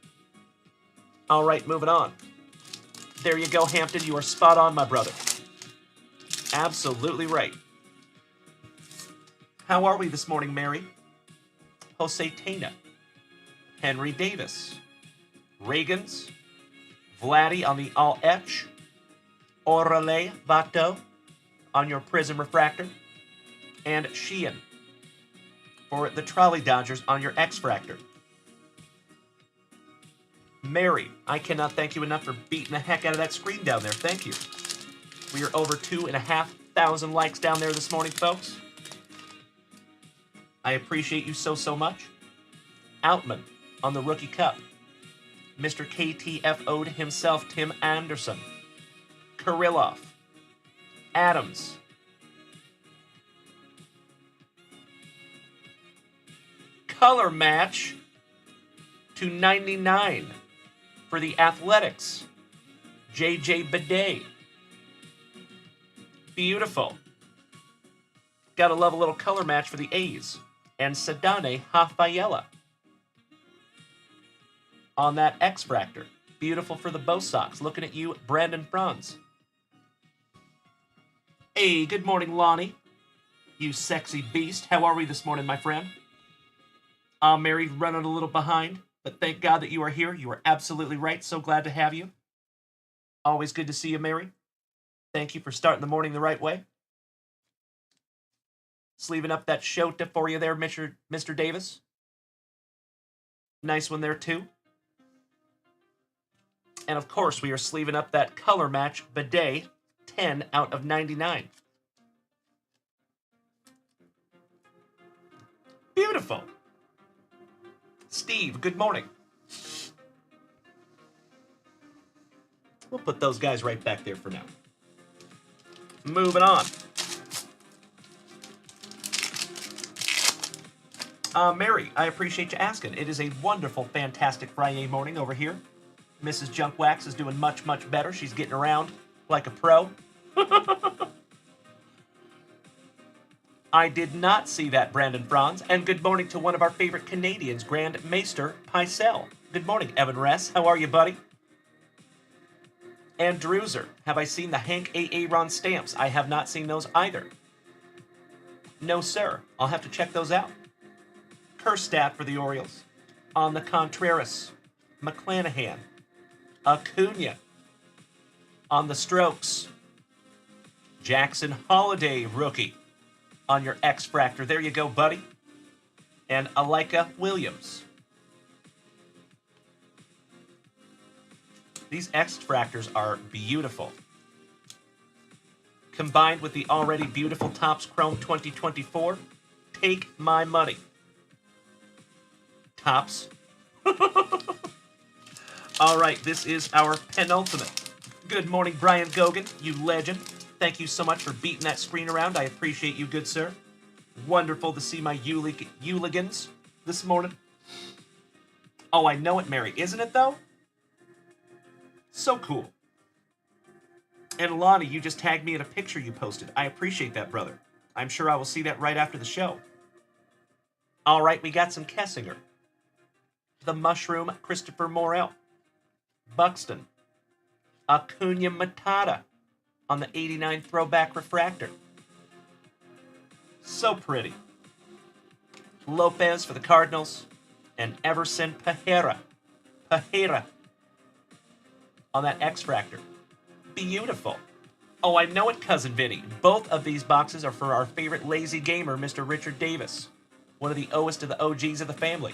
All right, moving on. There you go, Hampton. You are spot on, my brother. Absolutely right. How are we this morning, Mary? Jose Tena. Henry Davis. Reagans. Vladdy on the All-Etch. Orale Vato on your Prism Refractor. And Sheehan for the Trolley Dodgers on your X-Fractor. Mary, I cannot thank you enough for beating the heck out of that screen down there. Thank you. We are over 2,500 likes down there this morning, folks. I appreciate you so much. Outman on the Rookie Cup. Mr. KTFO'd himself, Tim Anderson. Kirillov. Adams. Color match to 99 for the Athletics. JJ Bidet. Beautiful. Gotta love a little color match for the A's. And Sadane Rafaela on that X-Fractor. Beautiful for the Bo Sox. Looking at you, Brandon Franz. Hey, good morning, Lonnie. You sexy beast. How are we this morning, my friend? Mary, running a little behind, but thank God that you are here. You are absolutely right. So glad to have you. Always good to see you, Mary. Thank you for starting the morning the right way. Sleeving up that Shota for you there, Mr. Davis. Nice one there, too. And, of course, we are sleeving up that color match Bidet, 10 out of 99. Beautiful. Steve, good morning. We'll put those guys right back there for now. Moving on. Mary, I appreciate you asking. It is a wonderful, fantastic Friday morning over here. Mrs. Junkwax is doing much, much better. She's getting around like a pro. I did not see that, Brandon Franz. And good morning to one of our favorite Canadians, Grand Maester Picel. Good morning, Evan Ress. How are you, buddy? And Druzer, have I seen the Hank A. Aaron stamps? I have not seen those either. No, sir. I'll have to check those out. Kerstad for the Orioles. On the Contreras. McClanahan. Acuna. On the Strokes. Jackson Holiday, rookie. On your X-Fractor. There you go, buddy. And Alika Williams. These X-Fractors are beautiful. Combined with the already beautiful Topps Chrome 2024, take my money. Topps. All right, this is our penultimate. Good morning, Brian Gogan, you legend. Thank you so much for beating that screen around. I appreciate you, good sir. Wonderful to see my Euligans this morning. Oh, I know it, Mary. Isn't it, though? So cool. And Lonnie, you just tagged me in a picture you posted. I appreciate that, brother. I'm sure I will see that right after the show. All right, we got some Kessinger. The Mushroom, Christopher Morel. Buxton. Acuna Matata on the 89 Throwback Refractor. So pretty. Lopez for the Cardinals. And Everson Pajera on that X-Fractor. Beautiful. Oh, I know it, Cousin Vinny. Both of these boxes are for our favorite lazy gamer, Mr. Richard Davis. One of the oldest of the OGs of the family.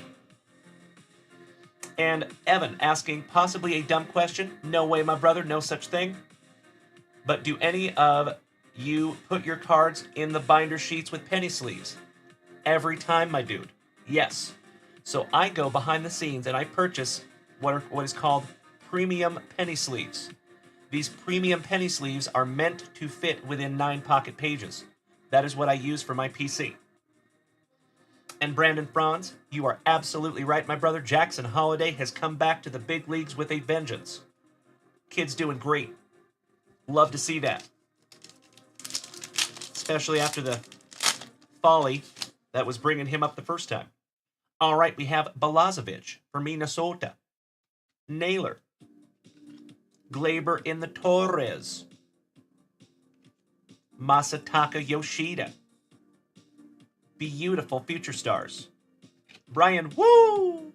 And Evan asking possibly a dumb question. No way, my brother. No such thing. But do any of you put your cards in the binder sheets with penny sleeves? Every time, my dude. Yes. So I go behind the scenes and I purchase what is called premium penny sleeves. These premium penny sleeves are meant to fit within 9 pocket pages. That is what I use for my PC. And Brandon Franz, you are absolutely right, my brother. Jackson Holiday has come back to the big leagues with a vengeance. Kid's doing great. Love to see that. Especially after the folly that was bringing him up the first time. All right, we have Balazovic for Minnesota. Naylor. Glaber in the Torres. Masataka Yoshida. Beautiful future stars. Brian Woo!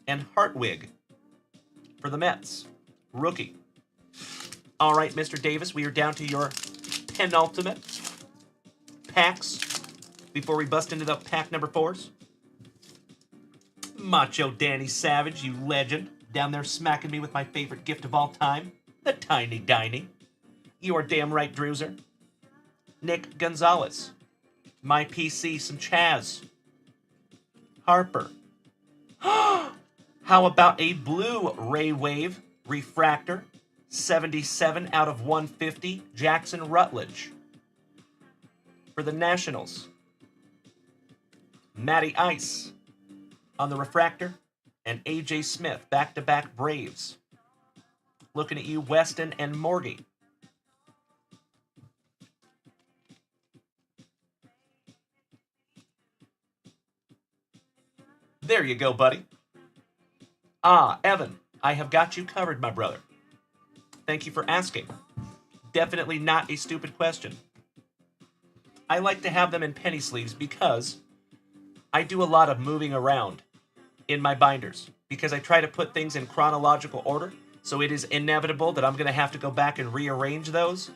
And Hartwig for the Mets. Rookie. All right, Mr. Davis, we are down to your penultimate packs before we bust into the pack number 4s. Macho Danny Savage, you legend, down there smacking me with my favorite gift of all time, the Tiny Diny. You are damn right, Druzer. Nick Gonzalez. My PC, some Chaz. Harper. How about a blue Ray Wave refractor? 77 out of 150, Jackson Rutledge. For the Nationals. Matty Ice on the refractor. And AJ Smith, back-to-back Braves. Looking at you, Weston and Morgie. There you go, buddy. Ah, Evan, I have got you covered, my brother. Thank you for asking. Definitely not a stupid question. I like to have them in penny sleeves because I do a lot of moving around in my binders because I try to put things in chronological order, so it is inevitable that I'm going to have to go back and rearrange those.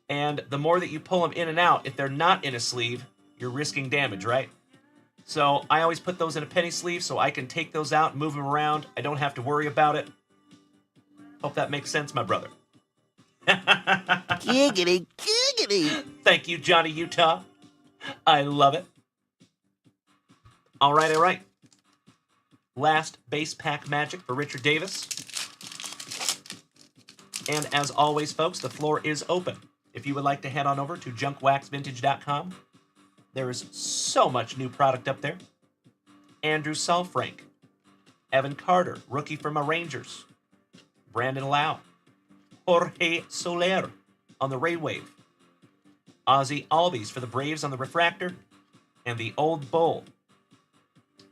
And the more that you pull them in and out, if they're not in a sleeve, you're risking damage, right? So I always put those in a penny sleeve so I can take those out, move them around. I don't have to worry about it. Hope that makes sense, my brother. Giggity, giggity. Thank you, Johnny Utah. I love it. All right, all right. Last base pack magic for Richard Davis. And as always, folks, the floor is open. If you would like to head on over to junkwaxvintage.com, There is so much new product up there. Andrew Salfrank, Evan Carter, rookie from my Rangers, Brandon Lau, Jorge Soler on the Ray Wave, Ozzy Albies for the Braves on the Refractor, and the Old Bull,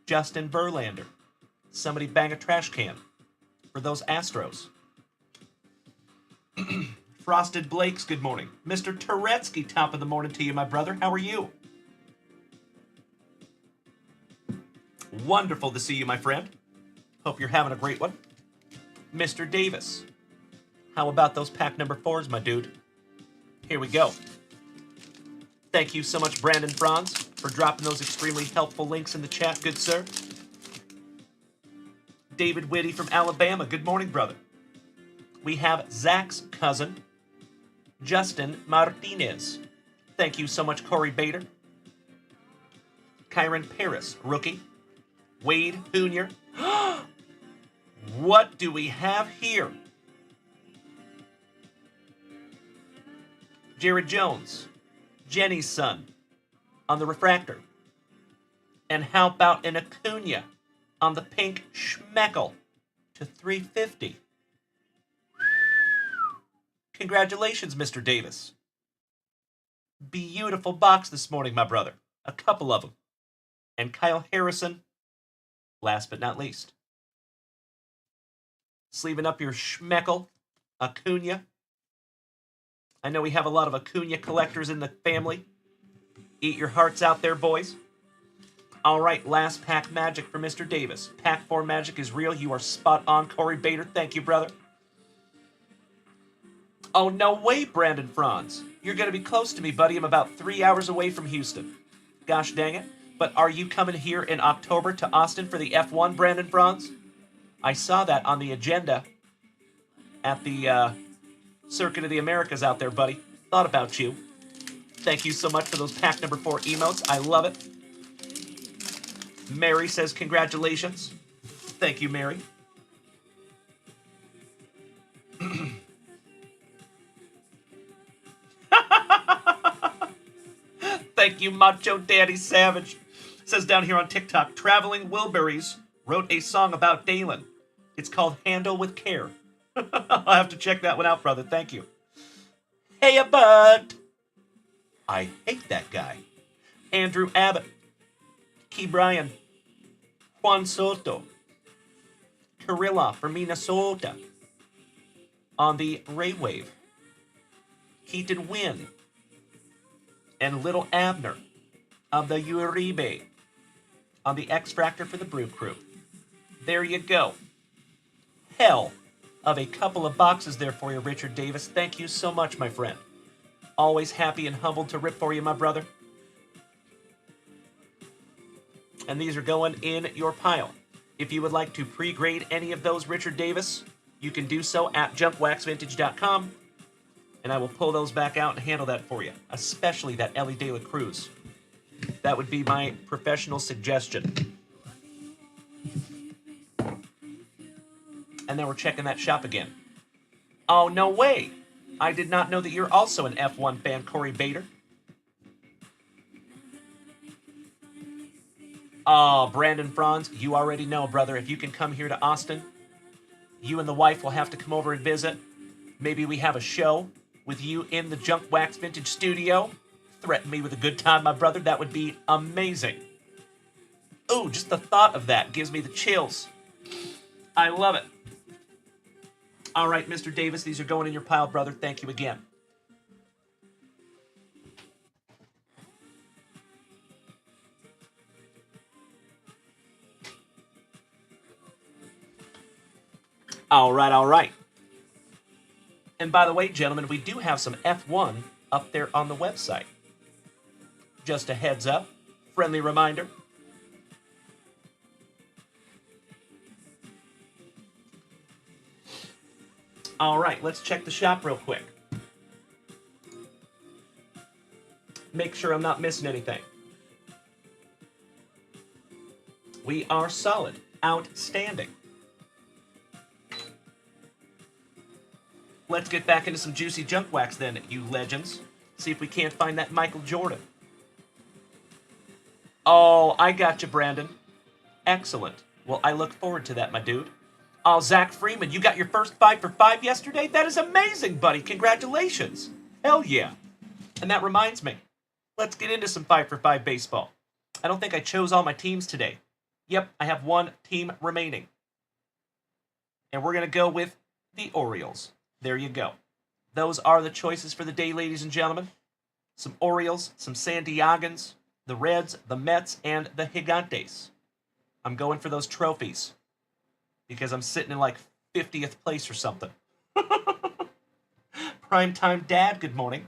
Justin Verlander. Somebody bang a trash can for those Astros. Frosted Blakes, good morning. Mr. Turetsky, top of the morning to you, my brother. How are you? Wonderful to see you, my friend. Hope you're having a great one. Mr. Davis, how about those pack number 4s, my dude? Here we go. Thank you so much, Brandon Franz, for dropping those extremely helpful links in the chat, good sir. David Whitty from Alabama, good morning, brother. We have Zach's cousin, Justin Martinez. Thank you so much, Corey Bader. Kyron Paris, rookie. Wade Jr. What do we have here? Jared Jones, Jenny's son, on the Refractor. And how about an Acuna on the pink Schmeckel to 350? Congratulations, Mr. Davis. Beautiful box this morning, my brother. A couple of them. And Kyle Harrison, last but not least. Sleeving up your Schmeckel, Acuna. I know we have a lot of Acuna collectors in the family. Eat your hearts out there, boys. All right, last pack magic for Mr. Davis. Pack 4 magic is real. You are spot on, Corey Bader. Thank you, brother. Oh, no way, Brandon Franz. You're going to be close to me, buddy. I'm about 3 hours away from Houston. Gosh dang it. But are you coming here in October to Austin for the F1, Brandon Franz? I saw that on the agenda at the Circuit of the Americas out there, buddy. Thought about you. Thank you so much for those pack number 4 emotes. I love it. Mary says congratulations. Thank you, Mary. Thank you, Macho Daddy Savage. Says down here on TikTok, Traveling Wilburys wrote a song about Dalen. It's called Handle with Care. I'll have to check that one out, brother. Thank you. Hey, bud. I hate that guy. Andrew Abbott. Key Bryan. Juan Soto. Karilla from Minnesota. On the Ray Wave. Keaton Wynn. And Little Abner of the Uribe on the X-Fractor for the Brew Crew. There you go. Hell of a couple of boxes there for you, Richard Davis. Thank you so much, my friend. Always happy and humbled to rip for you, my brother. And these are going in your pile. If you would like to pre-grade any of those, Richard Davis, you can do so at junkwaxvintage.com. And I will pull those back out and handle that for you, especially that Ellie De La Cruz. That would be my professional suggestion. And then we're checking that shop again. Oh, no way! I did not know that you're also an F1 fan, Corey Bader. Oh, Brandon Franz, you already know, brother. If you can come here to Austin, you and the wife will have to come over and visit. Maybe we have a show with you in the Junk Wax Vintage studio. Threaten me with a good time, my brother. That would be amazing. Ooh, just the thought of that gives me the chills. I love it. All right, Mr. Davis, these are going in your pile, brother. Thank you again. All right, all right. And by the way, gentlemen, we do have some F1 up there on the website. Just a heads up, friendly reminder. All right, let's check the shop real quick. Make sure I'm not missing anything. We are solid, outstanding. Let's get back into some juicy junk wax then, you legends. See if we can't find that Michael Jordan. Oh, I got you, Brandon. Excellent. Well, I look forward to that, my dude. Oh, Zach Freeman, you got your first 5 for 5 yesterday? That is amazing, buddy. Congratulations. Hell yeah. And that reminds me, let's get into some 5 for 5 baseball. I don't think I chose all my teams today. Yep, I have one team remaining. And we're going to go with the Orioles. There you go. Those are the choices for the day, ladies and gentlemen. Some Orioles, some San Diegans, the Reds, the Mets, and the Gigantes. I'm going for those trophies because I'm sitting in like 50th place or something. Primetime Dad, good morning.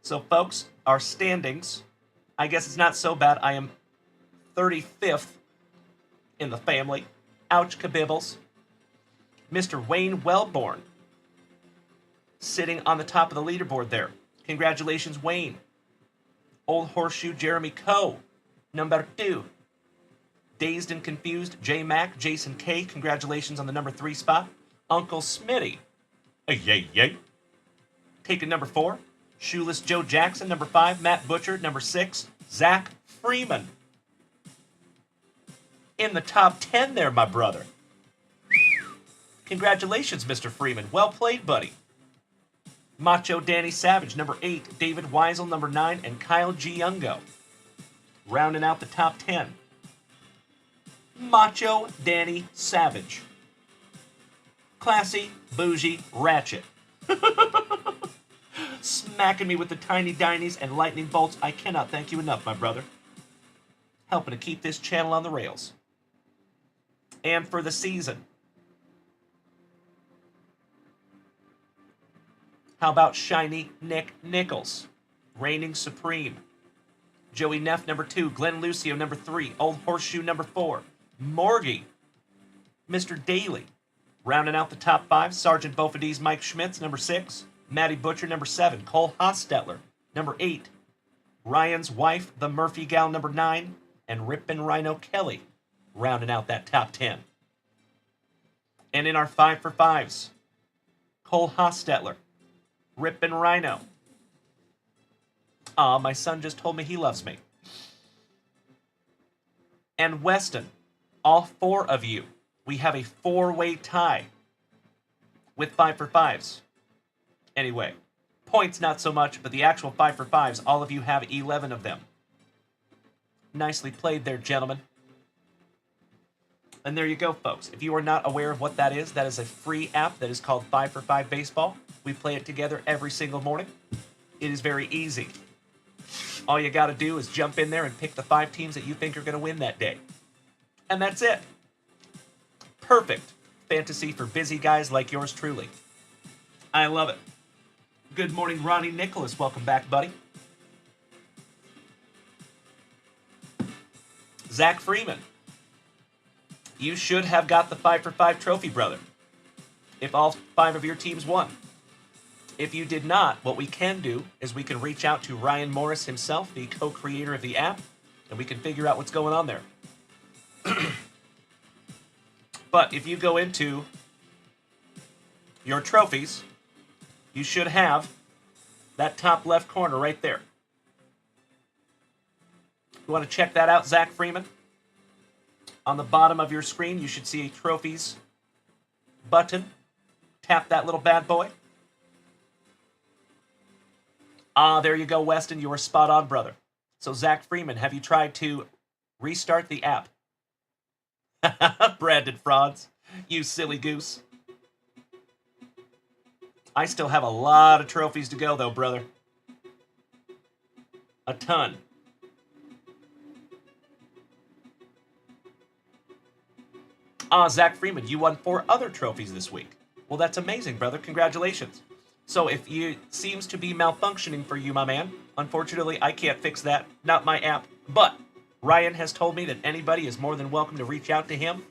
So, folks, our standings, I guess it's not so bad. I am 35th in the family. Ouch, kabibbles. Mr. Wayne Wellborn sitting on the top of the leaderboard there. Congratulations, Wayne. Old Horseshoe Jeremy Coe, number 2. Dazed and Confused J Mac, Jason K, congratulations on the number 3 spot. Uncle Smitty, yay yay. Taking number 4. Shoeless Joe Jackson, number 5. Matt Butcher, number 6. Zach Freeman. In the top 10 there, my brother. Congratulations, Mr. Freeman. Well played, buddy. Macho Danny Savage, number 8. David Weisel, number 9. And Kyle Giungo. Rounding out the top 10. Macho Danny Savage. Classy, bougie, ratchet. Smacking me with the tiny dinies and lightning bolts. I cannot thank you enough, my brother. Helping to keep this channel on the rails. And for the season, how about Shiny Nick Nichols, reigning supreme? Joey Neff, number 2. Glenn Lucio, number 3. Old Horseshoe, number 4. Morgie, Mr. Daly. Rounding out the top 5, Sergeant Bofadis, Mike Schmitz, number 6. Matty Butcher, number 7. Cole Hostetler, number 8. Ryan's wife, the Murphy gal, number 9. And Rippin' Rhino Kelly, rounding out that top 10. And in our 5 for 5s, Cole Hostetler, Rippin' Rhino. Aw, my son just told me he loves me. And Weston, all 4 of you, we have a 4-way tie with 5 for 5s. Anyway, points not so much, but the actual 5 for 5s, all of you have 11 of them. Nicely played there, gentlemen. And there you go, folks. If you are not aware of what that is a free app that is called 5 for 5 Baseball. We play it together every single morning. It is very easy. All you got to do is jump in there and pick the 5 teams that you think are going to win that day. And that's it. Perfect fantasy for busy guys like yours truly. I love it. Good morning, Ronnie Nicholas. Welcome back, buddy. Zach Freeman. You should have got the 5 for 5 trophy, brother, if all 5 of your teams won. If you did not, what we can do is we can reach out to Ryan Morris himself, the co-creator of the app, and we can figure out what's going on there. But if you go into your trophies, you should have that top left corner right there. You want to check that out, Zach Freeman? On the bottom of your screen, you should see a trophies button. Tap that little bad boy. Ah, there you go, Weston. You were spot on, brother. So, Zach Freeman, have you tried to restart the app? Brandon Frauds, you silly goose. I still have a lot of trophies to go, though, brother. A ton. Ah, Zach Freeman, you won 4 other trophies this week. Well, that's amazing, brother. Congratulations. So if it seems to be malfunctioning for you, my man, unfortunately, I can't fix that. Not my app. But Ryan has told me that anybody is more than welcome to reach out to him.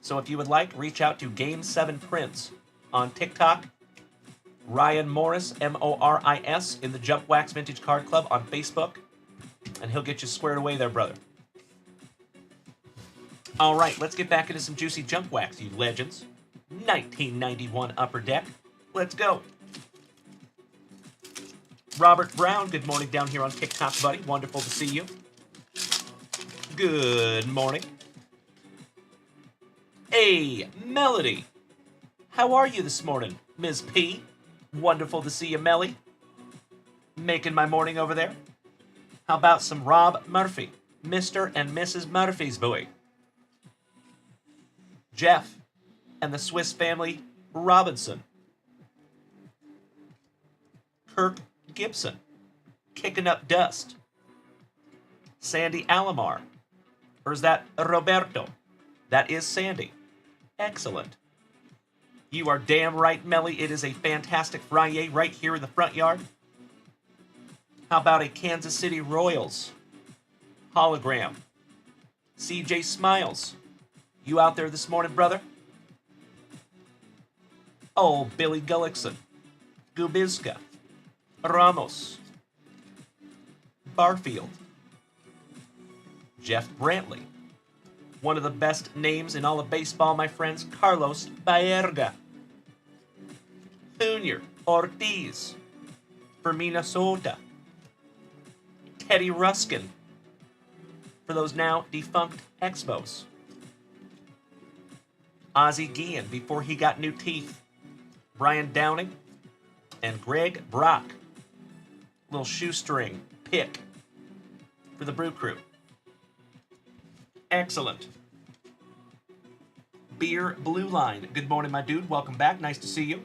So if you would like, reach out to Game 7 Prince on TikTok. Ryan Morris, M-O-R-I-S, in the Junkwax Vintage Card Club on Facebook. And he'll get you squared away there, brother. All right, let's get back into some juicy junk wax, you legends. 1991 Upper Deck. Let's go. Robert Brown, good morning down here on TikTok, buddy. Wonderful to see you. Good morning. Hey, Melody. How are you this morning, Ms. P? Wonderful to see you, Melly. Making my morning over there. How about some Rob Murphy, Mr. and Mrs. Murphy's boy? Jeff and the Swiss family Robinson. Kirk Gibson, kicking up dust. Sandy Alomar. Or is that Roberto? That is Sandy. Excellent. You are damn right, Melly. It is a fantastic FriYAY right here in the front yard. How about a Kansas City Royals hologram? CJ Smiles. You out there this morning, brother? Oh, Billy Gullickson. Gubizka. Ramos. Barfield. Jeff Brantley. One of the best names in all of baseball, my friends, Carlos Baerga. Junior Ortiz for Minnesota. Teddy Ruskin for those now defunct Expos. Ozzie Guillen before he got new teeth. Brian Downing and Greg Brock. Little shoestring pick for the Brew Crew. Excellent. Beer Blue Line. Good morning, my dude. Welcome back. Nice to see you.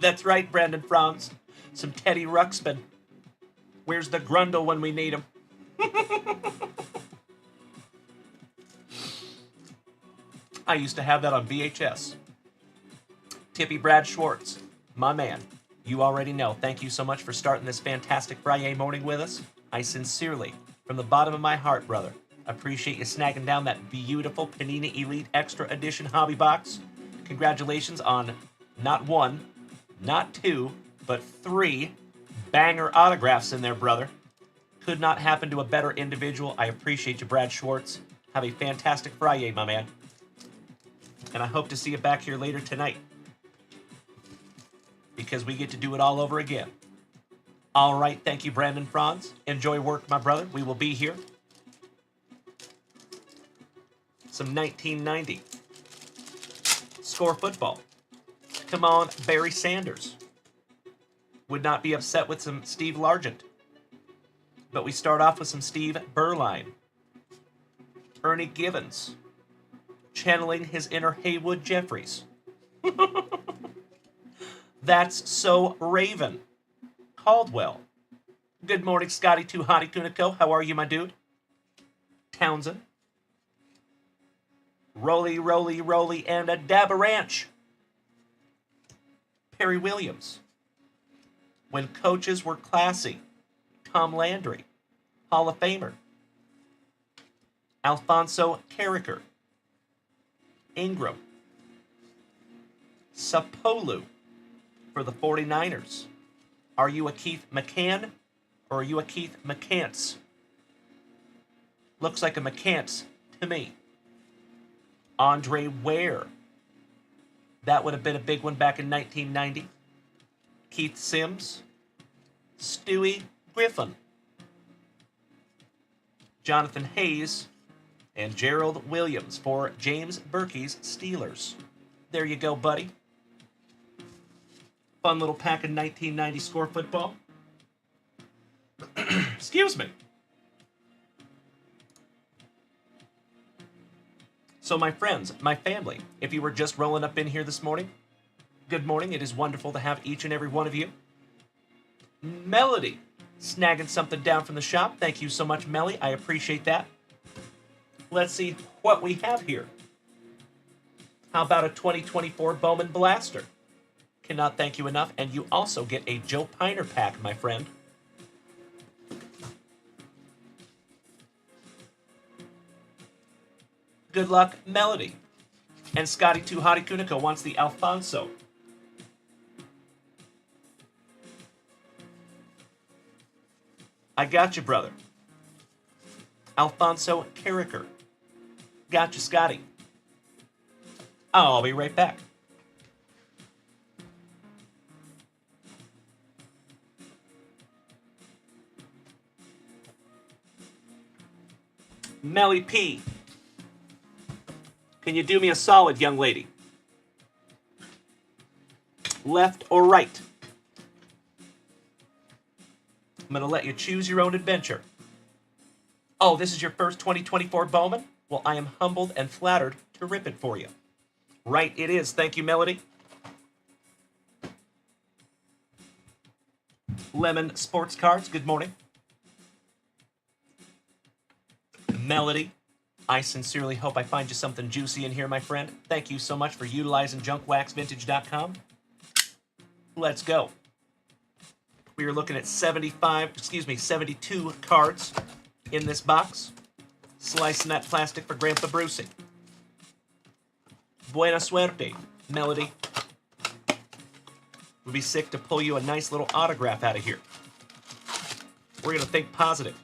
That's right, Brandon Franz. Some Teddy Ruxpin. Where's the Grundle when we need him? I used to have that on VHS. Tippy Brad Schwartz, my man. You already know. Thank you so much for starting this fantastic FriYAY morning with us. I sincerely, from the bottom of my heart, brother, appreciate you snagging down that beautiful Panini Elite Extra Edition hobby box. Congratulations on not one, not two, but 3 banger autographs in there, brother. Could not happen to a better individual. I appreciate you, Brad Schwartz. Have a fantastic FriYAY, my man. And I hope to see you back here later tonight, because we get to do it all over again. All right, thank you, Brandon Franz. Enjoy work, my brother. We will be here. Some 1990 score football. Come on, Barry Sanders. Would not be upset with some Steve Largent. But we start off with some Steve Berline. Ernie Givens. Channeling his inner Haywood Jeffries. That's so Raven. Caldwell. Good morning, Scotty Too Hottie Kunico. How are you, my dude? Townsend. Roly, Roly, Roly, and a Dabaranch. Perry Williams. When coaches were classy. Tom Landry. Hall of Famer. Alfonso Carricker. Ingram. Sapolu for the 49ers. Are you a Keith McCann or are you a Keith McCants? Looks like a McCants to me. Andre Ware. That would have been a big one back in 1990. Keith Sims. Stewie Griffin. Jonathan Hayes. And Gerald Williams for James Berkey's Steelers. There you go, buddy. Fun little pack of 1990 score football. Excuse me. So my friends, my family, if you were just rolling up in here this morning, good morning. It is wonderful to have each and every one of you. Melody, snagging something down from the shop. Thank you so much, Melly. I appreciate that. Let's see what we have here. How about a 2024 Bowman Blaster? Cannot thank you enough. And you also get a Joe Piner pack, my friend. Good luck, Melody. And Scotty Too Hottie Kunico wants the Alfonso. I got you, brother. Alfonso Carricker. Gotcha, Scotty. I'll be right back. Melly P. Can you do me a solid, young lady? Left or right? I'm going to let you choose your own adventure. Oh, this is your first 2024 Bowman? Well, I am humbled and flattered to rip it for you. Right it is. Thank you, Melody. Lemon Sports Cards, good morning. Melody, I sincerely hope I find you something juicy in here, my friend. Thank you so much for utilizing junkwaxvintage.com. Let's go. We are looking at 72 cards in this box. Slicing that plastic for Grandpa Brucey. Buena suerte, Melody. Would be sick to pull you a nice little autograph out of here. We're going to think positive.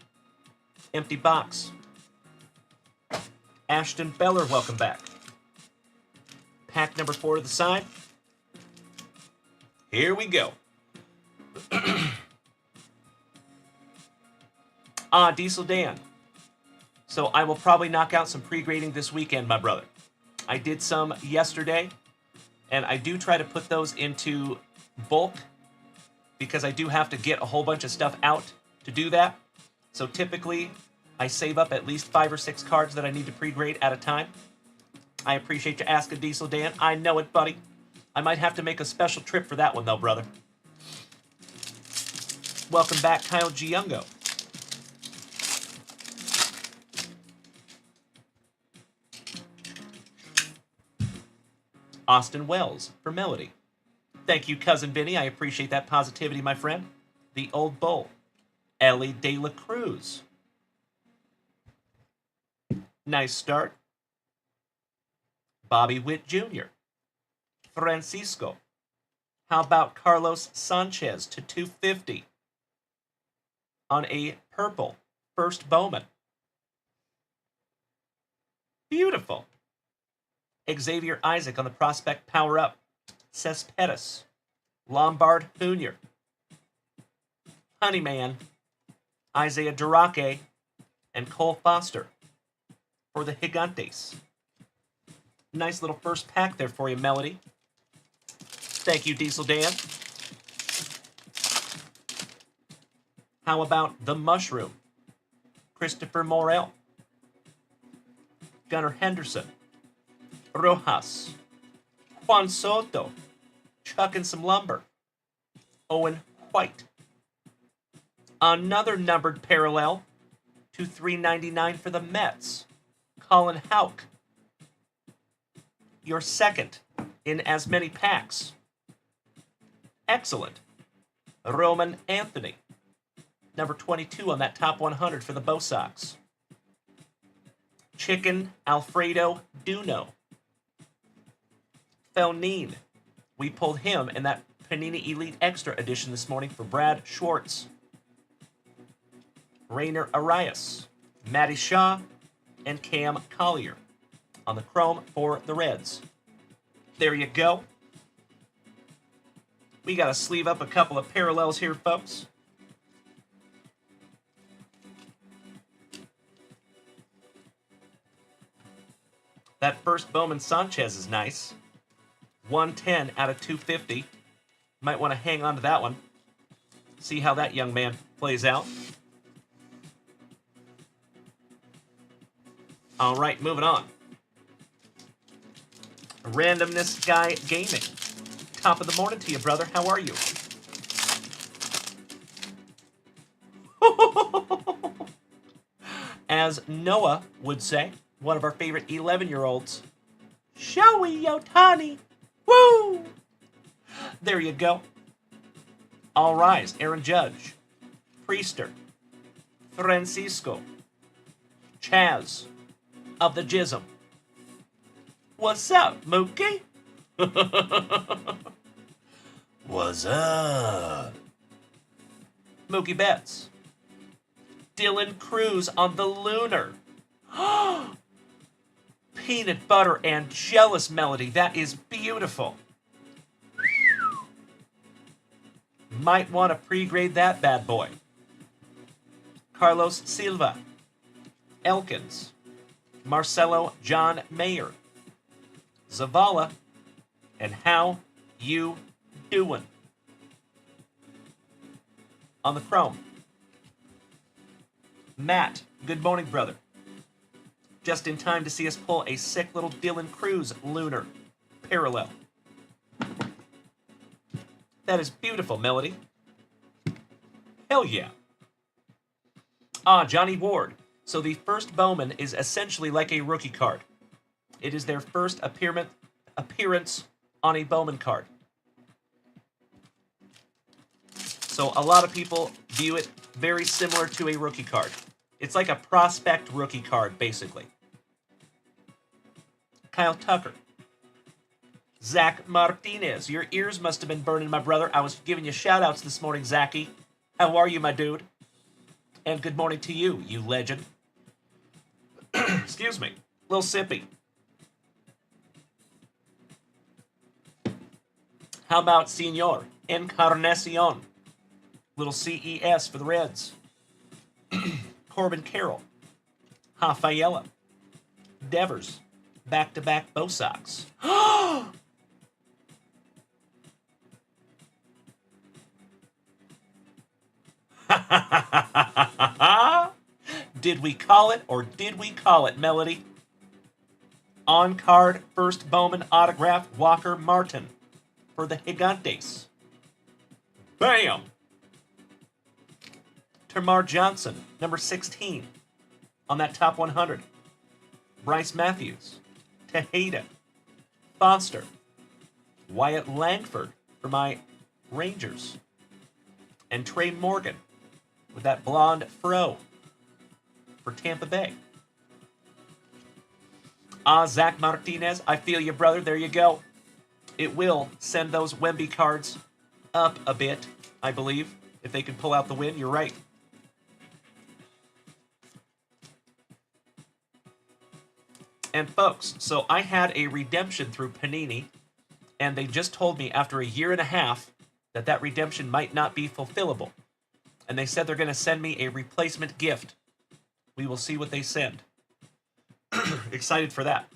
Empty box. Ashton Beller, welcome back. Pack number 4 to the side. Here we go. Diesel Dan. So I will probably knock out some pre-grading this weekend, my brother. I did some yesterday, and I do try to put those into bulk because I do have to get a whole bunch of stuff out to do that. So typically, I save up at least 5 or 6 cards that I need to pre-grade at a time. I appreciate you asking, Diesel Dan. I know it, buddy. I might have to make a special trip for that one, though, brother. Welcome back, Kyle Giungo. Austin Wells for Melody. Thank you, Cousin Vinny. I appreciate that positivity, my friend. The Old Bull. Ellie De La Cruz. Nice start. Bobby Witt Jr. Francisco. How about Carlos Sanchez to 250 on a purple first Bowman? Beautiful. Xavier Isaac on the prospect power-up. Cespedes. Lombard Jr. Honeyman. Isaiah Durake. And Cole Foster for the Gigantes. Nice little first pack there for you, Melody. Thank you, Diesel Dan. How about the Mushroom? Christopher Morel. Gunnar Henderson. Rojas. Juan Soto. Chucking some lumber. Owen White. Another numbered parallel to 399 for the Mets. Colin Houck. Your second in as many packs. Excellent. Roman Anthony. Number 22 on that top 100 for the Bo Sox. Chicken Alfredo Duno. Felnine. We pulled him in that Panini Elite Extra edition this morning for Brad Schwartz. Rainer Arias. Matty Shaw. And Cam Collier on the chrome for the Reds. There you go. We got to sleeve up a couple of parallels here, folks. That first Bowman Sanchez is nice. 110 out of 250. Might want to hang on to that one. See how that young man plays out. All right, moving on. Randomness Guy Gaming. Top of the morning to you, brother. How are you? As Noah would say, one of our favorite 11-year-olds, Showy Yotani. Woo! There you go. All rise. Aaron Judge. Priester. Francisco. Chaz of the Jism. What's up, Mookie? What's up? Mookie Betts. Dylan Cruz on the Lunar. Peanut butter and jealous Melody. That is beautiful. Might want to pre-grade that bad boy. Carlos Silva. Elkins, Marcelo John Mayer, Zavala, and How You Doing? On the Chrome, Matt, good morning, brother. Just in time to see us pull a sick little Dylan Cruz lunar parallel. That is beautiful, Melody. Hell yeah. Ah, Johnny Ward. So the first Bowman is essentially like a rookie card. It is their first appearance on a Bowman card. So a lot of people view it very similar to a rookie card. It's like a prospect rookie card, basically. Kyle Tucker. Zach Martinez. Your ears must have been burning, my brother. I was giving you shout-outs this morning, Zachy. How are you, my dude? And good morning to you, you legend. Excuse me. Little sippy. How about Senor Encarnacion? Little CES for the Reds. Corbin Carroll. Rafaela. Devers. Back-to-back Bo Sox. Did we call it or did we call it, Melody? On card, first Bowman autograph, Walker Martin for the Gigantes. Bam! Termar Johnson, number 16, on that top 100. Bryce Matthews, Tejeda, Foster, Wyatt Langford for my Rangers, and Trey Morgan with that blonde fro for Tampa Bay. Ah, Zach Martinez, I feel you, brother. There you go. It will send those Wemby cards up a bit, I believe, if they can pull out the win. You're right. And folks, so I had a redemption through Panini, and they just told me after a year and a half that that redemption might not be fulfillable. And they said they're going to send me a replacement gift. We will see what they send. Excited for that.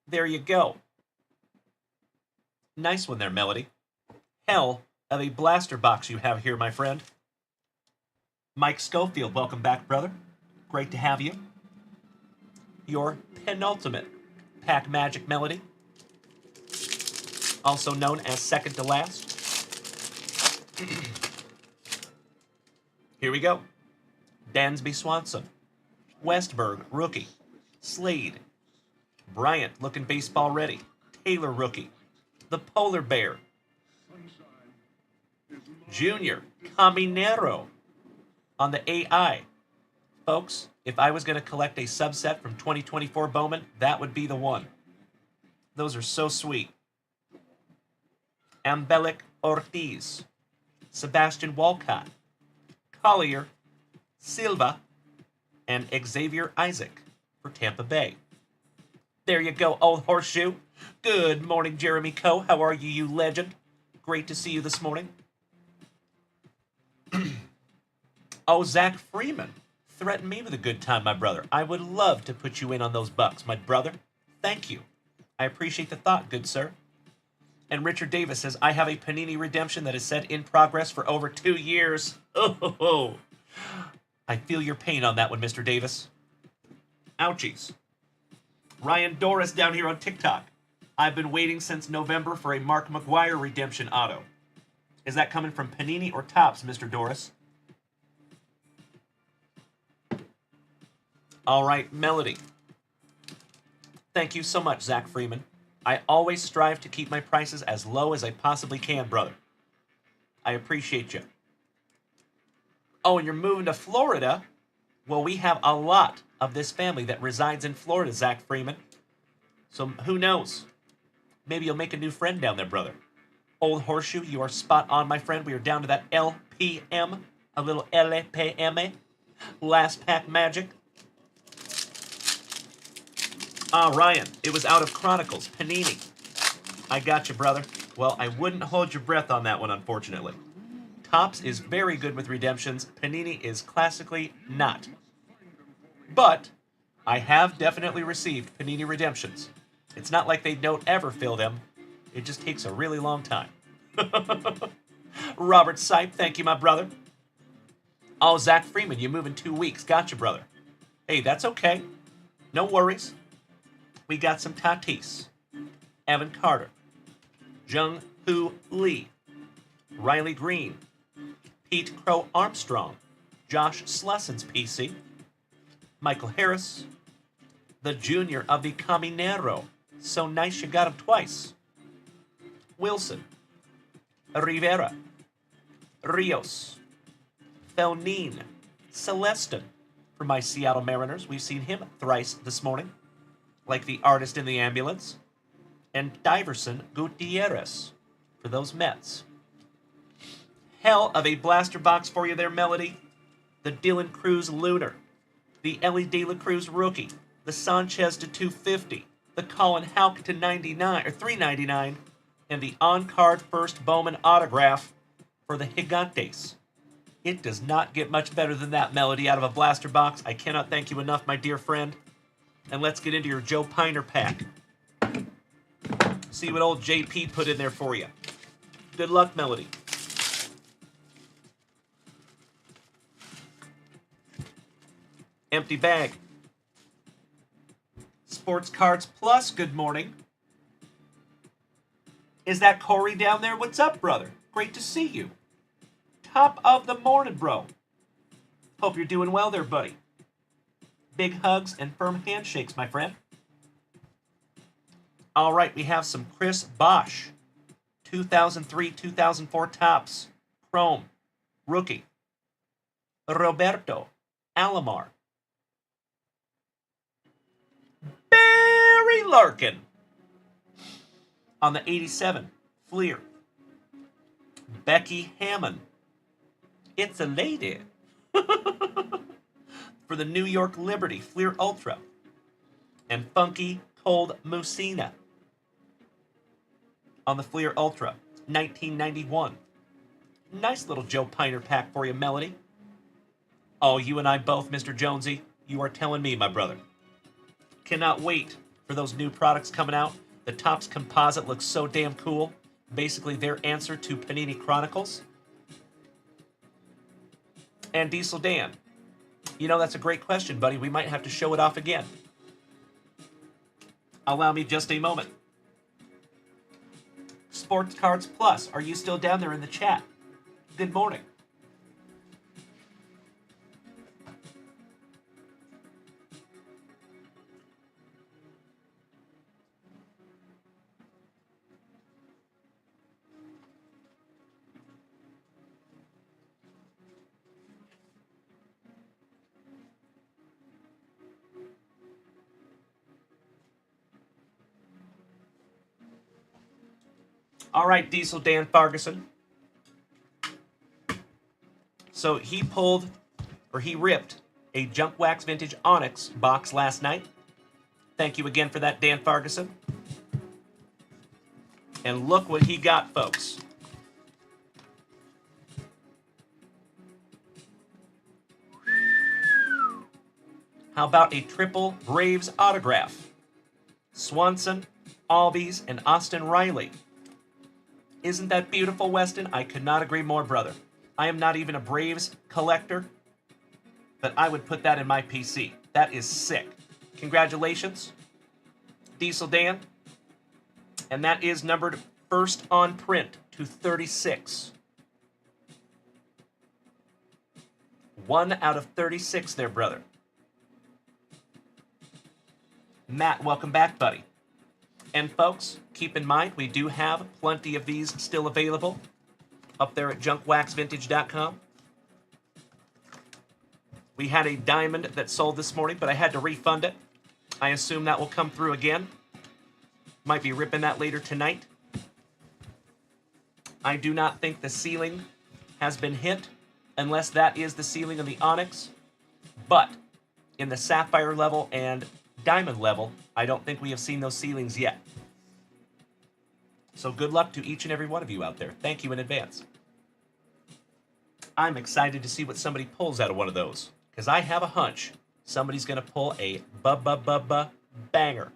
There you go. Nice one there, Melody. Hell of a blaster box you have here, my friend. Mike Schofield, welcome back, brother. Great to have you. Your penultimate pack magic, Melody. Also known as second to last. Here we go. Dansby Swanson. Westberg, rookie. Slade. Bryant, looking baseball ready. Taylor, rookie. The Polar Bear. Junior, Caminero on the AI. Folks, if I was going to collect a subset from 2024 Bowman, that would be the one. Those are so sweet. Ambelic Ortiz, Sebastian Walcott, Collier, Silva, and Xavier Isaac for Tampa Bay. There you go, old horseshoe. Good morning, Jeremy Coe. How are you, you legend? Great to see you this morning. Oh, Zach Freeman. Threaten me with a good time, my brother. I would love to put you in on those bucks, my brother. Thank you. I appreciate the thought, good sir. And Richard Davis says, I have a Panini redemption that is set in progress for over 2 years. Oh, I feel your pain on that one, Mr. Davis. Ouchies. Ryan Doris down here on TikTok. I've been waiting since November for a Mark McGwire redemption auto. Is that coming from Panini or Topps, Mr. Doris? All right, Melody. Thank you so much, Zach Freeman. I always strive to keep my prices as low as I possibly can, brother. I appreciate you. Oh, and you're moving to Florida? Well, we have a lot of this family that resides in Florida, Zach Freeman. So who knows? Maybe you'll make a new friend down there, brother. Old Horseshoe, you are spot on, my friend. We are down to that LPM, a little LPM. Last pack magic. Ah, Ryan, it was out of Chronicles, Panini. I got you, brother. Well, I wouldn't hold your breath on that one, unfortunately. Topps is very good with redemptions. Panini is classically not. But I have definitely received Panini redemptions. It's not like they don't ever fill them. It just takes a really long time. Robert Sipe, thank you, my brother. Oh, Zach Freeman, you move in 2 weeks. Gotcha, brother. Hey, that's okay. No worries. We got some Tatis, Evan Carter, Jung-Hoo Lee, Riley Green, Pete Crow Armstrong, Josh Slesson's PC, Michael Harris, the junior of the Caminero. So nice you got him twice. Wilson, Rivera, Rios, Felnine, Celestin. For my Seattle Mariners, we've seen him thrice this morning, like the artist in the ambulance, and Diverson Gutierrez for those Mets. Hell of a blaster box for you there, Melody. The Dylan Cruz Lunar, the Ellie De La Cruz rookie, the Sanchez to 250, the Colin Houck to 99 or 399, and the on-card first Bowman autograph for the Gigantes. It does not get much better than that, Melody, out of a blaster box. I cannot thank you enough, my dear friend. And let's get into your Joe Piner pack. See what old JP put in there for you. Good luck, Melody. Empty bag. Sports Cards Plus, good morning. Is that Corey down there? What's up, brother? Great to see you. Top of the morning, bro. Hope you're doing well there, buddy. Big hugs and firm handshakes, my friend. All right, we have some Chris Bosch. 2003-2004 Topps. Chrome. Rookie. Roberto Alomar. Barry Larkin. On the 87, Fleer. Becky Hammond. It's a lady. For the New York Liberty, Fleer Ultra. And Funky Cold Musina. On the Fleer Ultra, 1991. Nice little Joe Piner pack for you, Melody. Oh, you and I both, Mr. Jonesy. You are telling me, my brother. Cannot wait for those new products coming out. The Topps Composite looks so damn cool. Basically their answer to Panini Chronicles. And Diesel Dan. You know, that's a great question, buddy. We might have to show it off again. Allow me just a moment. Sports Cards Plus, are you still down there in the chat? Good morning. All right, Diesel Dan Ferguson. So he ripped a JunkWax Vintage Onyx box last night. Thank you again for that, Dan Ferguson. And look what he got, folks. How about a triple Braves autograph? Swanson, Albies, and Austin Riley. Isn't that beautiful, Weston? I could not agree more, brother. I am not even a Braves collector, but I would put that in my PC. That is sick. Congratulations, Diesel Dan. And that is numbered first on print to 36. 1 out of 36 there, brother. Matt, welcome back, buddy. And folks, keep in mind, we do have plenty of these still available up there at junkwaxvintage.com. We had a diamond that sold this morning, but I had to refund it. I assume that will come through again. Might be ripping that later tonight. I do not think the ceiling has been hit, unless that is the ceiling of the Onyx. But in the Sapphire level and Diamond level, I don't think we have seen those ceilings yet. So good luck to each and every one of you out there. Thank you in advance. I'm excited to see what somebody pulls out of one of those, because I have a hunch somebody's going to pull a banger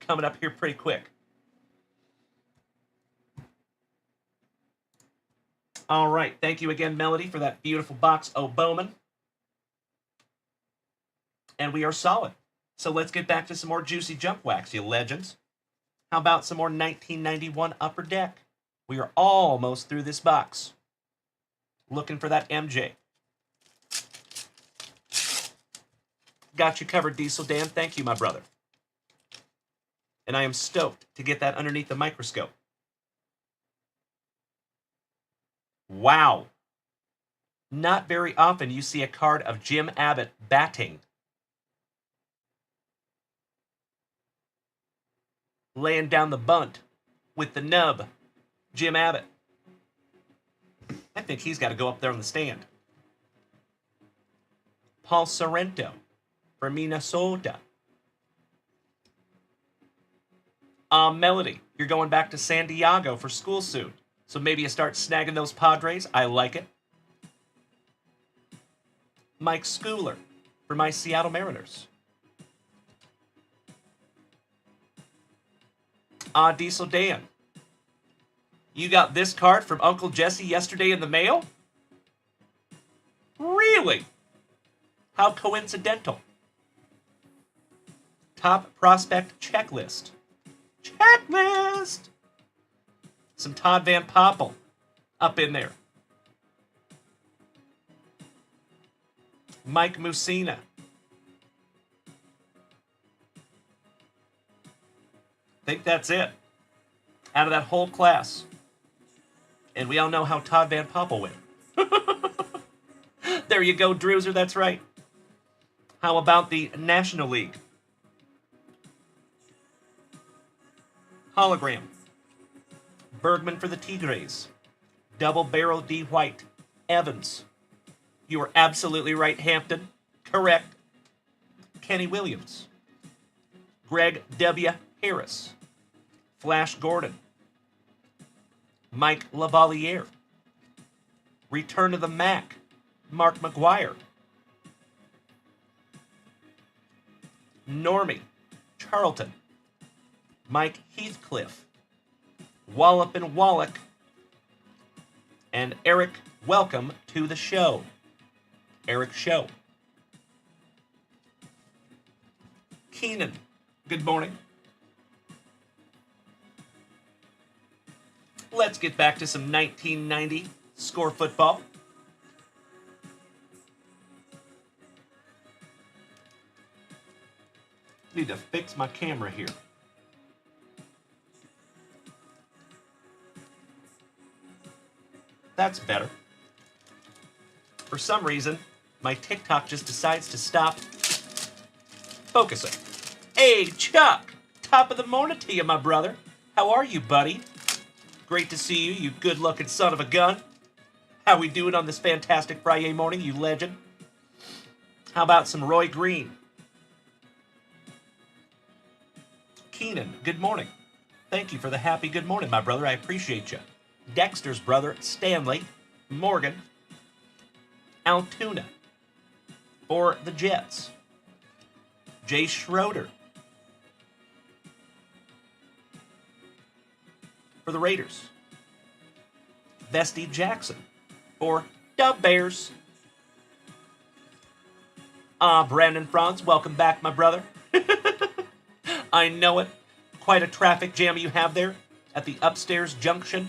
coming up here pretty quick. All right. Thank you again, Melody, for that beautiful box, Oh Bowman. And we are solid. So let's get back to some more juicy junk wax, you legends. How about some more 1991 Upper Deck? We are almost through this box. Looking for that MJ. Got you covered, Diesel Dan. Thank you, my brother. And I am stoked to get that underneath the microscope. Wow. Not very often you see a card of Jim Abbott batting. Laying down the bunt with the nub. Jim Abbott. I think he's got to go up there on the stand. Paul Sorrento for Minnesota. Melody, you're going back to San Diego for school soon. So maybe you start snagging those Padres. I like it. Mike Schooler for my Seattle Mariners. Diesel Dan. You got this card from Uncle Jesse yesterday in the mail? Really? How coincidental. Top prospect checklist. Checklist! Some Todd Van Poppel up in there. Mike Mussina. Think that's it. Out of that whole class. And we all know how Todd Van Poppel went. There you go, Drewser, that's right. How about the National League? Hologram. Bergman for the Tigres. Double Barrel D. White. Evans. You are absolutely right, Hampton. Correct. Kenny Williams. Greg W. Harris. Flash Gordon. Mike Lavaliere. Return to the Mac. Mark McGuire. Normie Charlton. Mike Heathcliff. Wallop and Wallach. And Eric, welcome to the show. Eric Show. Keenan, good morning. Let's get back to some 1990 score football. Need to fix my camera here. That's better. For some reason, my TikTok just decides to stop focusing. Hey, Chuck! Top of the morning to you, my brother. How are you, buddy? Great to see you, you good-looking son of a gun. How we doing on this fantastic Friday morning, you legend? How about some Roy Green? Keenan, good morning. Thank you for the happy good morning, my brother. I appreciate you. Dexter's brother, Stanley. Morgan. Altoona. For the Jets. Jay Schroeder. For the Raiders. Vesty Jackson. For Dub Bears. Brandon Franz, welcome back, my brother. I know it. Quite a traffic jam you have there at the upstairs junction.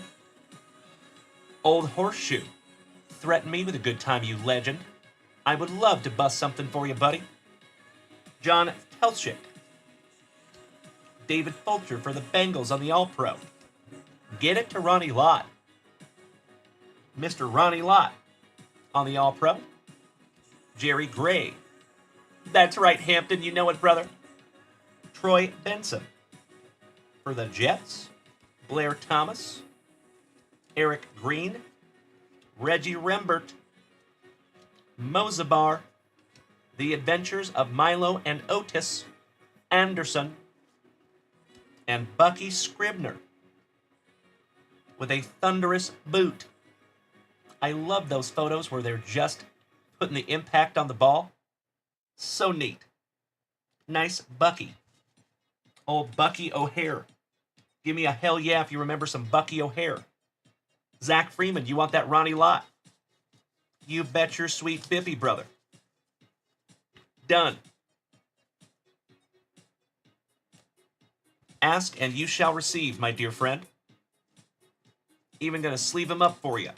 Old Horseshoe. Threaten me with a good time, you legend. I would love to bust something for you, buddy. John Telchik. David Fulcher for the Bengals on the All-Pro. Get it to Ronnie Lott. Mr. Ronnie Lott on the All-Pro. Jerry Gray. That's right, Hampton, you know it, brother. Troy Benson. For the Jets. Blair Thomas. Eric Green. Reggie Rembert. Mozabar. The Adventures of Milo and Otis Anderson. And Bucky Scribner. with a thunderous boot. I love those photos where they're just putting the impact on the ball. So neat. Nice Bucky. Old Bucky O'Hare. Give me a hell yeah if you remember some Bucky O'Hare. Zach Freeman, you want that Ronnie Lott? You bet your sweet Bippy, brother. Done. Ask and you shall receive, my dear friend. Even gonna sleeve them up for you.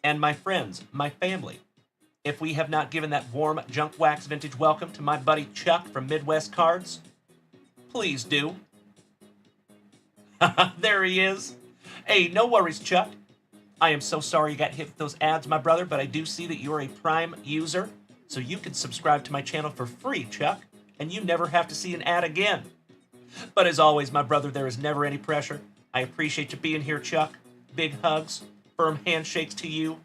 And my friends, my family, if we have not given that warm Junk Wax vintage welcome to my buddy Chuck from Midwest Cards, please do. There he is. Hey, no worries, Chuck. I am so sorry you got hit with those ads, my brother, but I do see that you are a Prime user, so you can subscribe to my channel for free, Chuck, and you never have to see an ad again. But as always, my brother, there is never any pressure. I appreciate you being here, Chuck. Big hugs, firm handshakes to you.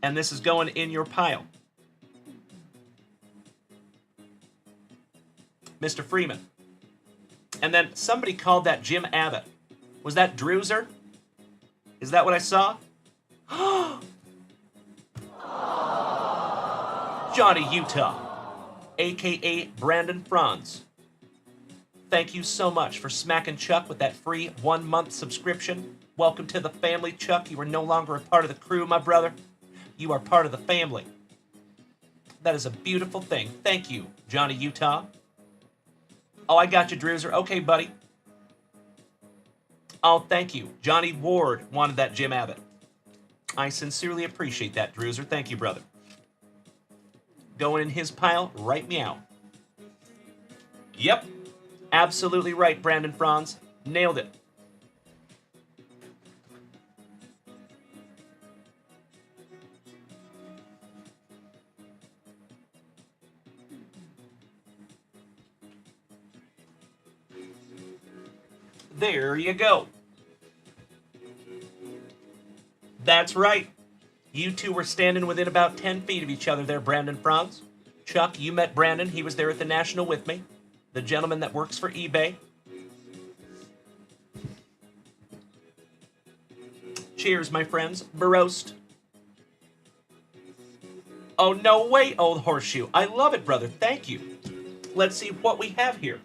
And this is going in your pile. Mr. Freeman. And then somebody called that Jim Abbott. Was that Drewser? Is that what I saw? Johnny Utah, a.k.a. Brandon Franz. Thank you so much for smacking Chuck with that free 1-month subscription. Welcome to the family, Chuck. You are no longer a part of the crew, my brother. You are part of the family. That is a beautiful thing. Thank you, Johnny Utah. Oh, I got you, Drewser. Okay, buddy. Oh, thank you. Johnny Ward wanted that Jim Abbott. I sincerely appreciate that, Drewser. Thank you, brother. Going in his pile, right meow. Yep. Absolutely right, Brandon Franz. Nailed it. There you go. That's right. You two were standing within about 10 feet of each other there, Brandon Franz. Chuck, you met Brandon. He was there at the National with me. The gentleman that works for eBay. Cheers, my friends. Baroast. Oh, no way, old horseshoe. I love it, brother. Thank you. Let's see what we have here.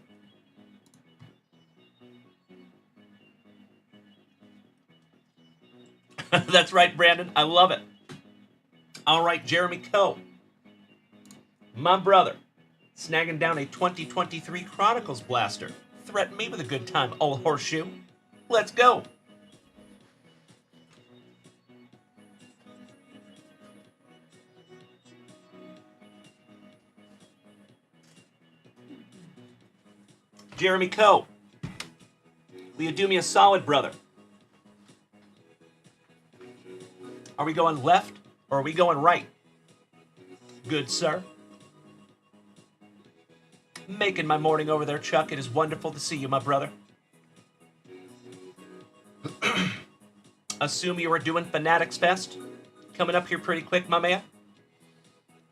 That's right, Brandon. I love it. All right, Jeremy Coe. My brother. Snagging down a 2023 Chronicles blaster. Threaten me with a good time, old horseshoe. Let's go. Jeremy Coe. Will you do me a solid, brother? Are we going left or are we going right? Good, sir. Making my morning over there, Chuck. It is wonderful to see you, my brother. Assume you are doing Fanatics Fest. Coming up here pretty quick, my man.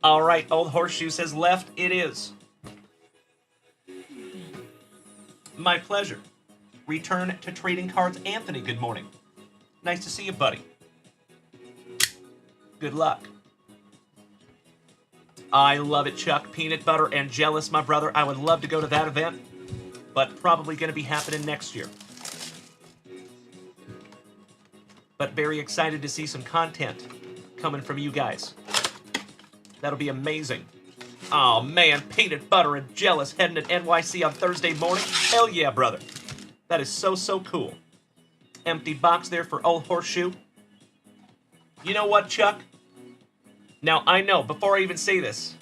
All right, old horseshoe says left. It is. My pleasure. Return to trading cards, Anthony. Good morning. Nice to see you, buddy. Good luck. I love it, Chuck. Peanut butter and jealous, my brother. I would love to go to that event, but probably going to be happening next year. But very excited to see some content coming from you guys. That'll be amazing. Oh, man. Peanut butter and jealous heading to NYC on Thursday morning. Hell yeah, brother. That is so, so cool. Empty box there for old horseshoe. You know what, Chuck? Now, I know, before I even say this,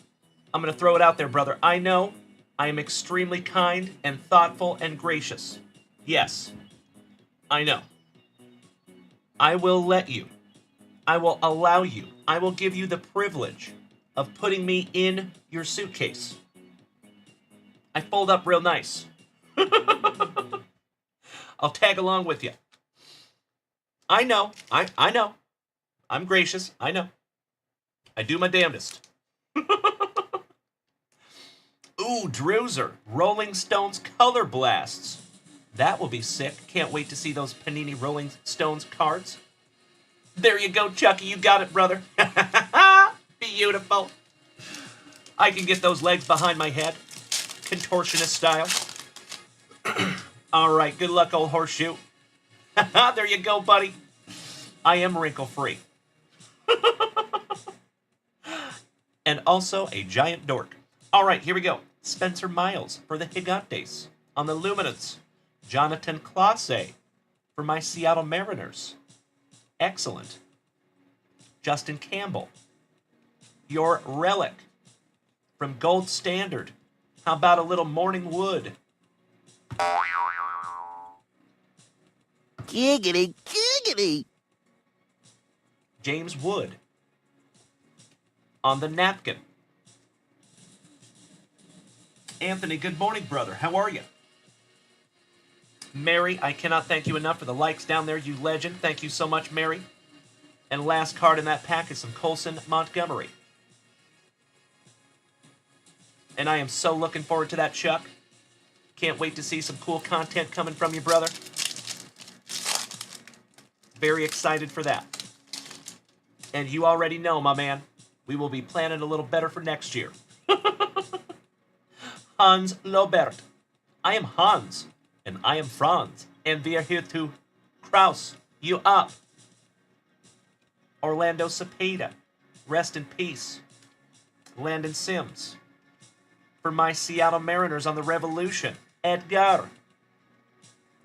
I'm going to throw it out there, brother. I know I am extremely kind and thoughtful and gracious. Yes, I know. I will let you. I will allow you. I will give you the privilege of putting me in your suitcase. I fold up real nice. I'll tag along with you. I know. I know. I'm gracious. I know. I do my damnedest. Ooh, Druser. Rolling Stones Color Blasts. That will be sick. Can't wait to see those Panini Rolling Stones cards. There you go, Chucky. You got it, brother. Beautiful. I can get those legs behind my head. Contortionist style. All right, good luck, old horseshoe. There you go, buddy. I am wrinkle-free. And also a giant dork. All right, here we go. Spencer Miles for the Gigantes. On the Luminance, Jonathan Clase for my Seattle Mariners. Excellent. Justin Campbell. Your Relic from Gold Standard. How about a little Morning Wood? Giggity, giggity. James Wood. On the Napkin. Anthony, good morning, brother. How are you? Mary, I cannot thank you enough for the likes down there, you legend. Thank you so much, Mary. And last card in that pack is some Colson Montgomery. And I am so looking forward to that, Chuck. Can't wait to see some cool content coming from you, brother. Very excited for that. And you already know, my man, we will be planning a little better for next year. Hans Lobert. I am Hans, and I am Franz, and we are here to Kraus you up. Orlando Cepeda. Rest in peace. Landon Sims. For my Seattle Mariners on the Revolution, Edgar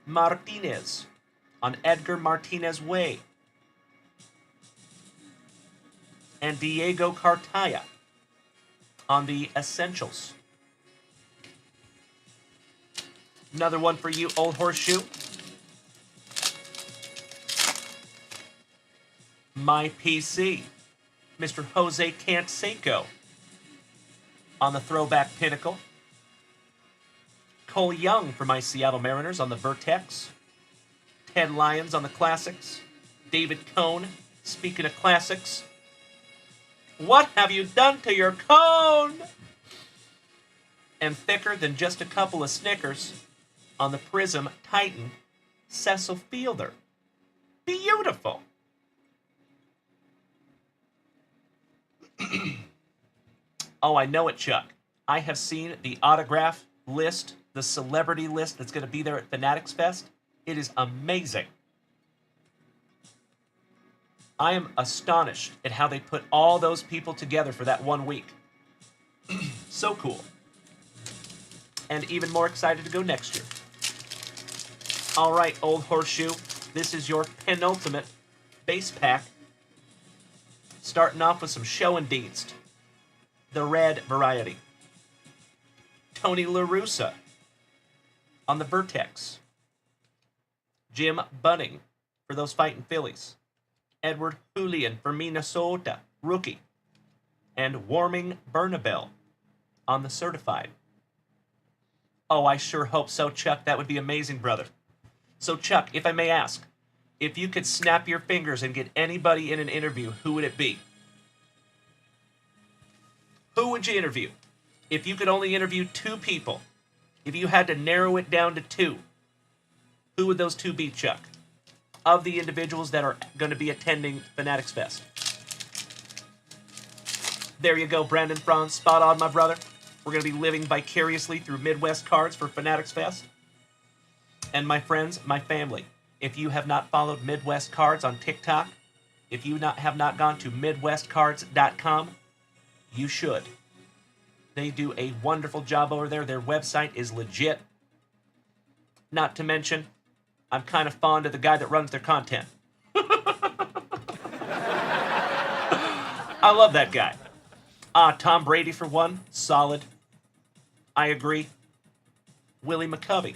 Martinez on Edgar Martinez Way. And Diego Cartaya on the Essentials. Another one for you, old horseshoe. My PC, Mr. Jose Canseco on the Throwback Pinnacle. Cole Young for my Seattle Mariners on the Vertex. Ted Lyons on the Classics. David Cohn, speaking of Classics. What have you done to your cone? And thicker than just a couple of Snickers on the Prism Titan, Cecil Fielder. Beautiful. Oh, I know it, Chuck. I have seen the autograph list, the celebrity list that's going to be there at Fanatics Fest. It is amazing. I am astonished at how they put all those people together for that 1 week. So cool. And even more excited to go next year. All right, old horseshoe. This is your penultimate base pack. Starting off with some show and dienst. The red variety. Tony La Russa on the Vertex. Jim Bunning for those fighting Phillies. Edward Julian for Minnesota, rookie. And Warming Bernabel on the Certified. Oh, I sure hope so, Chuck. That would be amazing, brother. So, Chuck, if I may ask, if you could snap your fingers and get anybody in an interview, who would it be? Who would you interview? If you could only interview 2 people, if you had to narrow it down to 2, who would those 2 be, Chuck? Of the individuals that are going to be attending Fanatics Fest. There you go, Brandon Franz. Spot on, my brother. We're going to be living vicariously through Midwest Cards for Fanatics Fest. And my friends, my family, if you have not followed Midwest Cards on TikTok, if you have not gone to MidwestCards.com, you should. They do a wonderful job over there. Their website is legit. Not to mention, I'm kind of fond of the guy that runs their content. I love that guy. Tom Brady for one, solid. I agree. Willie McCovey.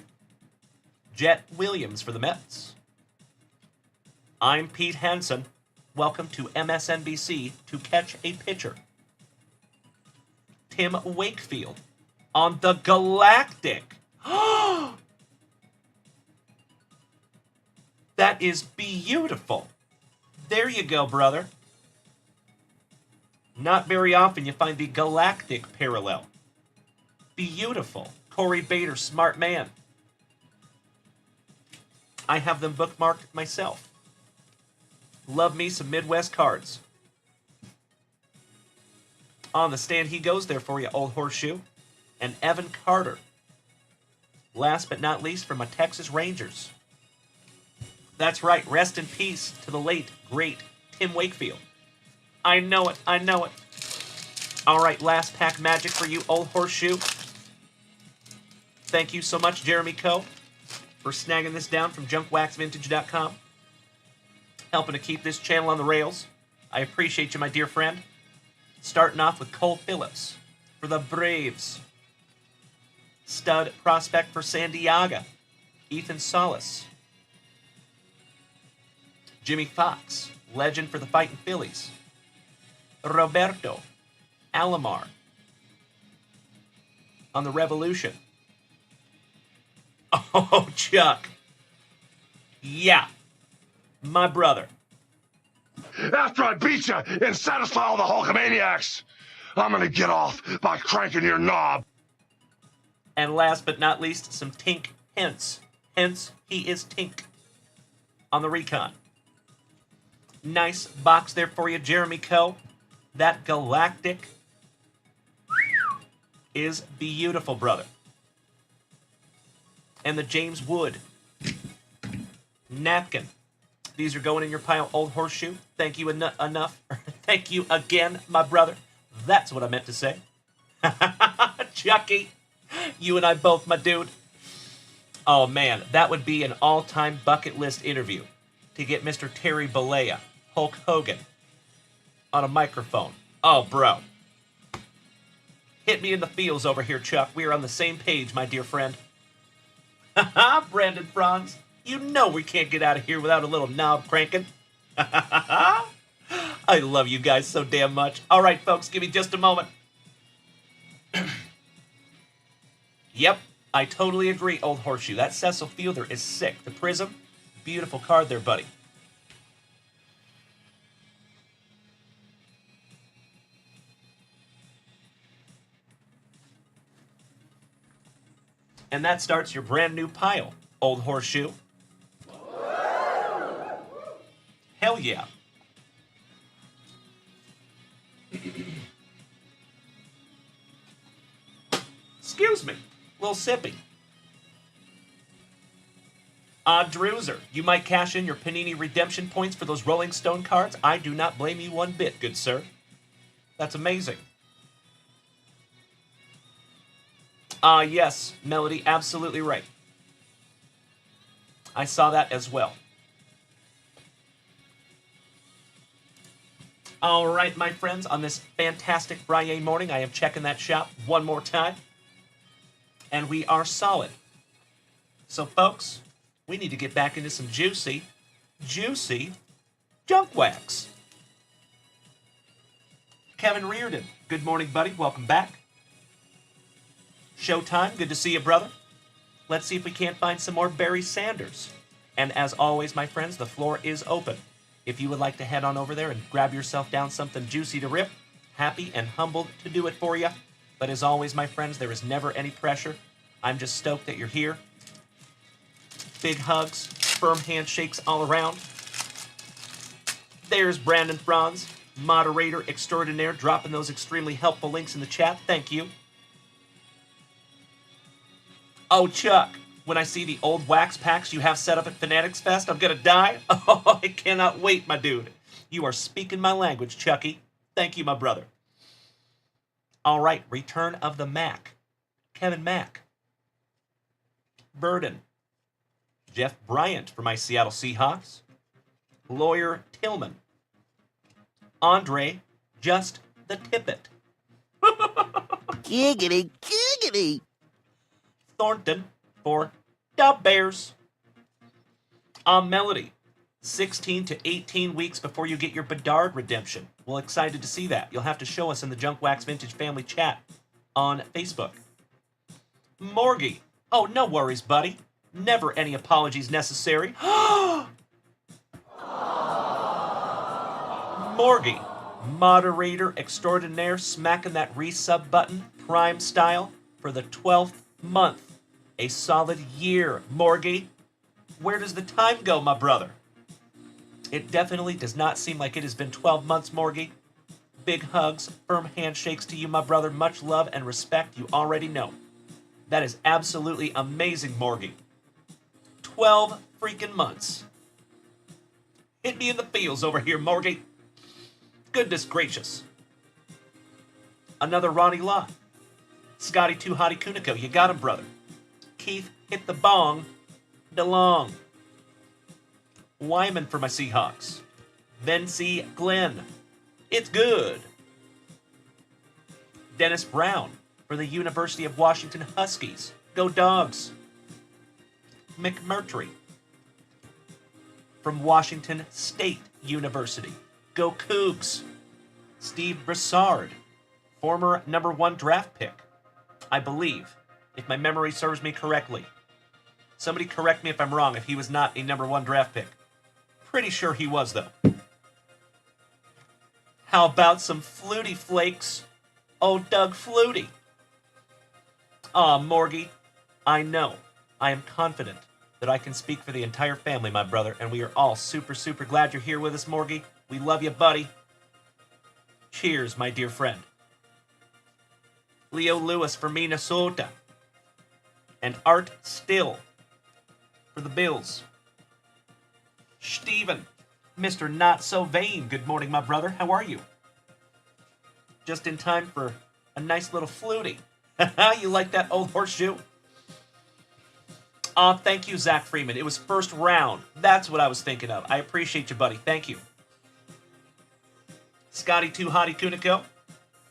Jet Williams for the Mets. I'm Pete Hansen. Welcome to MSNBC to catch a pitcher. Tim Wakefield on the Galactic. That is beautiful. There you go, brother. Not very often you find the Galactic parallel. Beautiful. Corey Bader, smart man. I have them bookmarked myself. Love me some Midwest cards. On the stand he goes there for you, Old Horseshoe. And Evan Carter. Last but not least, from my Texas Rangers. That's right, rest in peace to the late, great Tim Wakefield. I know it, I know it. All right, last pack magic for you, Old Horseshoe. Thank you so much, Jeremy Coe, for snagging this down from junkwaxvintage.com. Helping to keep this channel on the rails. I appreciate you, my dear friend. Starting off with Cole Phillips for the Braves. Stud prospect for San Diego, Ethan Salas. Jimmy Fox, legend for the Fighting Phillies. Roberto Alomar on the Revolution. Oh, Chuck. Yeah, my brother. After I beat you and satisfy all the Hulkamaniacs, I'm gonna get off by cranking your knob. And last but not least, some Tink Hence. Hence, he is Tink on the Recon. Nice box there for you, Jeremy Coe. That Galactic is beautiful, brother. And the James Wood napkin. These are going in your pile, Old Horseshoe. Thank you enough. Thank you again, my brother. That's what I meant to say. Chucky, you and I both, my dude. Oh, man, that would be an all-time bucket list interview to get Mr. Terry Bollea, Hulk Hogan, on a microphone. Oh, bro. Hit me in the feels over here, Chuck. We are on the same page, my dear friend. Haha, Brandon Franz. You know we can't get out of here without a little knob cranking. I love you guys so damn much. All right, folks, give me just a moment. Yep, I totally agree, Old Horseshoe. That Cecil Fielder is sick. The Prism, beautiful card there, buddy. And that starts your brand new pile, Old Horseshoe. Hell yeah. Excuse me, a little sippy. Druser, you might cash in your Panini redemption points for those Rolling Stone cards. I do not blame you one bit, good sir. That's amazing. Yes, Melody, absolutely right. I saw that as well. All right, my friends, on this fantastic FriYAY morning, I am checking that shop one more time. And we are solid. So, folks, we need to get back into some juicy junk wax. Kevin Reardon, good morning, buddy. Welcome back. Showtime, good to see you, brother. Let's see if we can't find some more Barry Sanders. And as always, my friends, the floor is open. If you would like to head on over there and grab yourself down something juicy to rip, happy and humbled to do it for you. But as always, my friends, there is never any pressure. I'm just stoked that you're here. Big hugs, firm handshakes all around. There's Brandon Franz, moderator extraordinaire, dropping those extremely helpful links in the chat. Thank you. Oh, Chuck, when I see the old wax packs you have set up at Fanatics Fest, I'm gonna die. Oh, I cannot wait, my dude. You are speaking my language, Chucky. Thank you, my brother. All right, Return of the Mac. Kevin Mack. Burden. Jeff Bryant for my Seattle Seahawks. Lawyer Tillman. Andre, just the tippet. Giggity, giggity. Thornton for the Bears. Melody, 16 to 18 weeks before you get your Bedard redemption. Well, excited to see that. You'll have to show us in the Junk Wax Vintage family chat on Facebook. Morgie, oh, no worries, buddy. Never any apologies necessary. Morgie, moderator extraordinaire, smacking that resub button, prime style. for the 12th month. A solid year, Morgie. Where does the time go, my brother? It definitely does not seem like it has been 12 months, Morgie. Big hugs, firm handshakes to you, my brother. Much love and respect, you already know. That is absolutely amazing, Morgie. 12 freaking months. Hit me in the feels over here, Morgie. Goodness gracious. Another Ronnie Law. Scotty Too Hottie Kuniko, you got him, brother. Keith hit the bong. DeLong. Wyman for my Seahawks. Vinci Glenn. It's good. Dennis Brown for the University of Washington Huskies. Go Dogs. McMurtry from Washington State University. Go Cougs. Steve Broussard, former #1 draft pick, I believe, if my memory serves me correctly. Somebody correct me if I'm wrong, if he was not a #1 draft pick. Pretty sure he was, though. How about some Flutie Flakes? Oh, Doug Flutie. Aw, Morgie, I know, I am confident that I can speak for the entire family, my brother, and we are all super, super glad you're here with us, Morgie. We love you, buddy. Cheers, my dear friend. Leo Lewis for Minnesota. And Art Still for the Bills. Steven, Mr. Not So Vain, good morning, my brother. How are you? Just in time for a nice little flutie. You like that old horseshoe? Thank you, Zach Freeman. It was first round. That's what I was thinking of. I appreciate you, buddy. Thank you. Scotty Too Hottie Kuniko.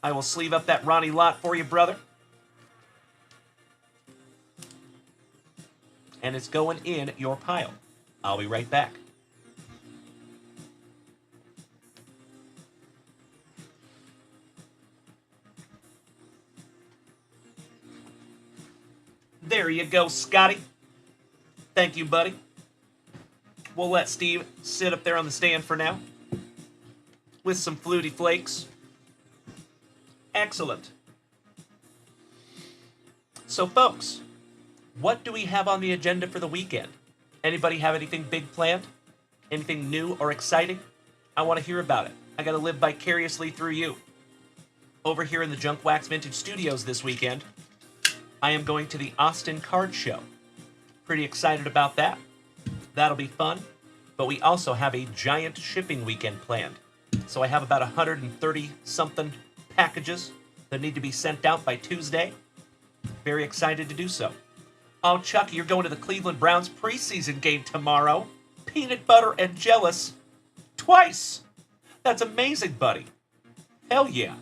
I will sleeve up that Ronnie Lott for you, brother. And it's going in your pile. I'll be right back. There you go, Scotty. Thank you, buddy. We'll let Steve sit up there on the stand for now with some Flutie Flakes. Excellent. So, folks, what do we have on the agenda for the weekend? Anybody have anything big planned? Anything new or exciting? I want to hear about it. I got to live vicariously through you. Over here in the JunkWax Vintage Studios this weekend, I am going to the Austin Card Show. Pretty excited about that. That'll be fun. But we also have a giant shipping weekend planned. So I have about 130-something packages that need to be sent out by Tuesday. Very excited to do so. Oh, Chuck, you're going to the Cleveland Browns preseason game tomorrow. Peanut butter and jealous. Twice. That's amazing, buddy. Hell yeah.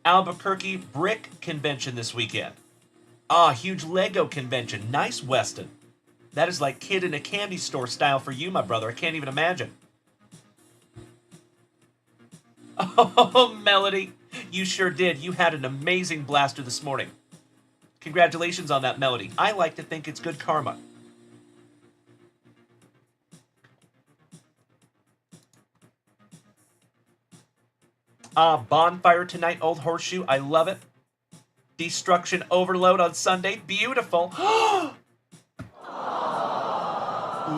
Albuquerque Brick Convention this weekend. Ah, huge Lego convention. Nice, Weston. That is like kid in a candy store style for you, my brother. I can't even imagine. Oh, Melody. You sure did. You had an amazing blaster this morning. Congratulations on that, Melody. I like to think it's good karma. Bonfire tonight, Old Horseshoe. I love it. Destruction Overload on Sunday. Beautiful.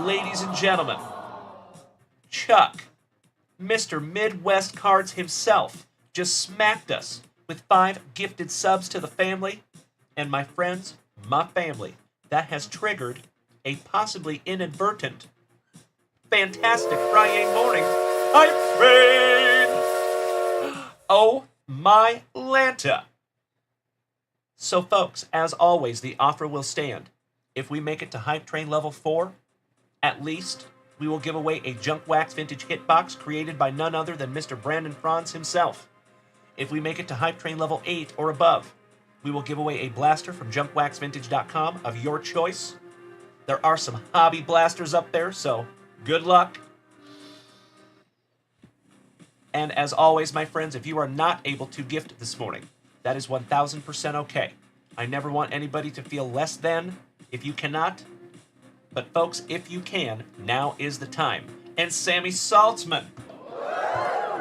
Ladies and gentlemen, Chuck, Mr. Midwest Cards himself, just smacked us with 5 gifted subs to the family. And my friends, my family, that has triggered a possibly inadvertent, fantastic FriYAY morning hype train. Oh my Lanta. So folks, as always, the offer will stand. If we make it to Hype Train level 4, at least we will give away a JunkWax Vintage Hitbox created by none other than Mr. Brandon Franz himself. If we make it to Hype Train level 8 or above, we will give away a blaster from junkwaxvintage.com of your choice. There are some hobby blasters up there, so good luck. And as always, my friends, if you are not able to gift this morning, that is 1000% okay. I never want anybody to feel less than if you cannot. But folks, if you can, now is the time. And Sammy Saltzman,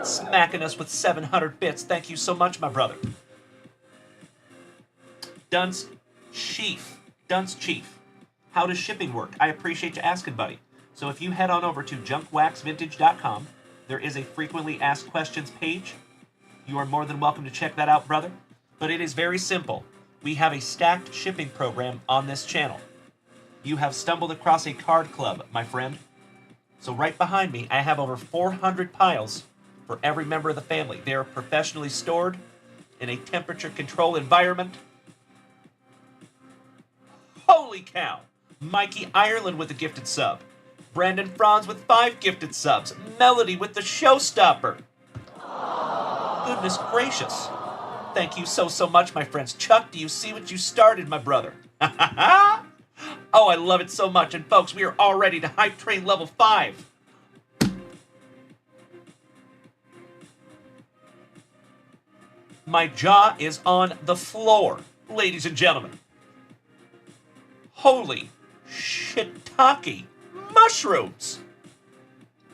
smacking us with 700 bits. Thank you so much, my brother. Dunce Chief. Dunce Chief. How does shipping work? I appreciate you asking, buddy. So if you head on over to junkwaxvintage.com, there is a frequently asked questions page. You are more than welcome to check that out, brother. But it is very simple. We have a stacked shipping program on this channel. You have stumbled across a card club, my friend. So right behind me, I have over 400 piles for every member of the family. They are professionally stored in a temperature-controlled environment. Holy cow! Mikey Ireland with a gifted sub. Brandon Franz with 5 gifted subs. Melody with the showstopper. Goodness gracious. Thank you so much, my friends. Chuck, do you see what you started, my brother? Oh, I love it so much. And folks, we are already to Hype Train level 5. My jaw is on the floor, ladies and gentlemen. Holy shiitake mushrooms.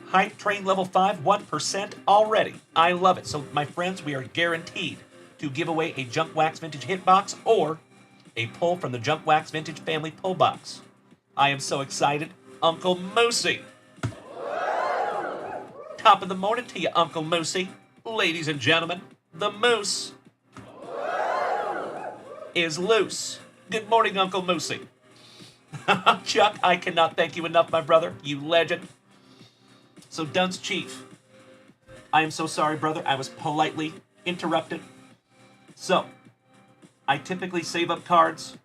Hype Train level 5, 1% already. I love it. So, my friends, we are guaranteed to give away a JunkWax Vintage Hitbox or a pull from the JunkWax Vintage Family Pull Box. I am so excited. Uncle Moosey. Top of the morning to you, Uncle Moosey. Ladies and gentlemen, the moose is loose. Good morning, Uncle Moosey. Chuck, I cannot thank you enough, my brother. You legend. So, Dunce Chief, I am so sorry, brother. I was politely interrupted. So, I typically save up cards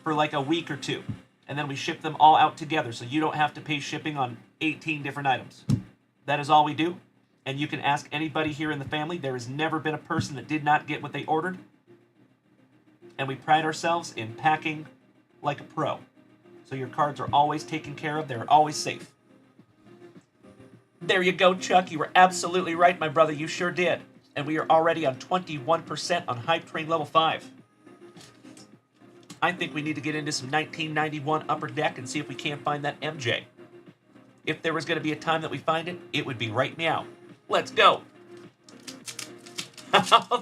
for like a week or two, and then we ship them all out together so you don't have to pay shipping on 18 different items. That is all we do, and you can ask anybody here in the family. There has never been a person that did not get what they ordered, and we pride ourselves in packing like a pro. So your cards are always taken care of. They're always safe. There you go, Chuck. You were absolutely right, my brother. You sure did. And we are already on 21% on Hype Train level 5. I think we need to get into some 1991 Upper Deck and see if we can't find that MJ. If there was going to be a time that we find it, it would be right meow. Let's go.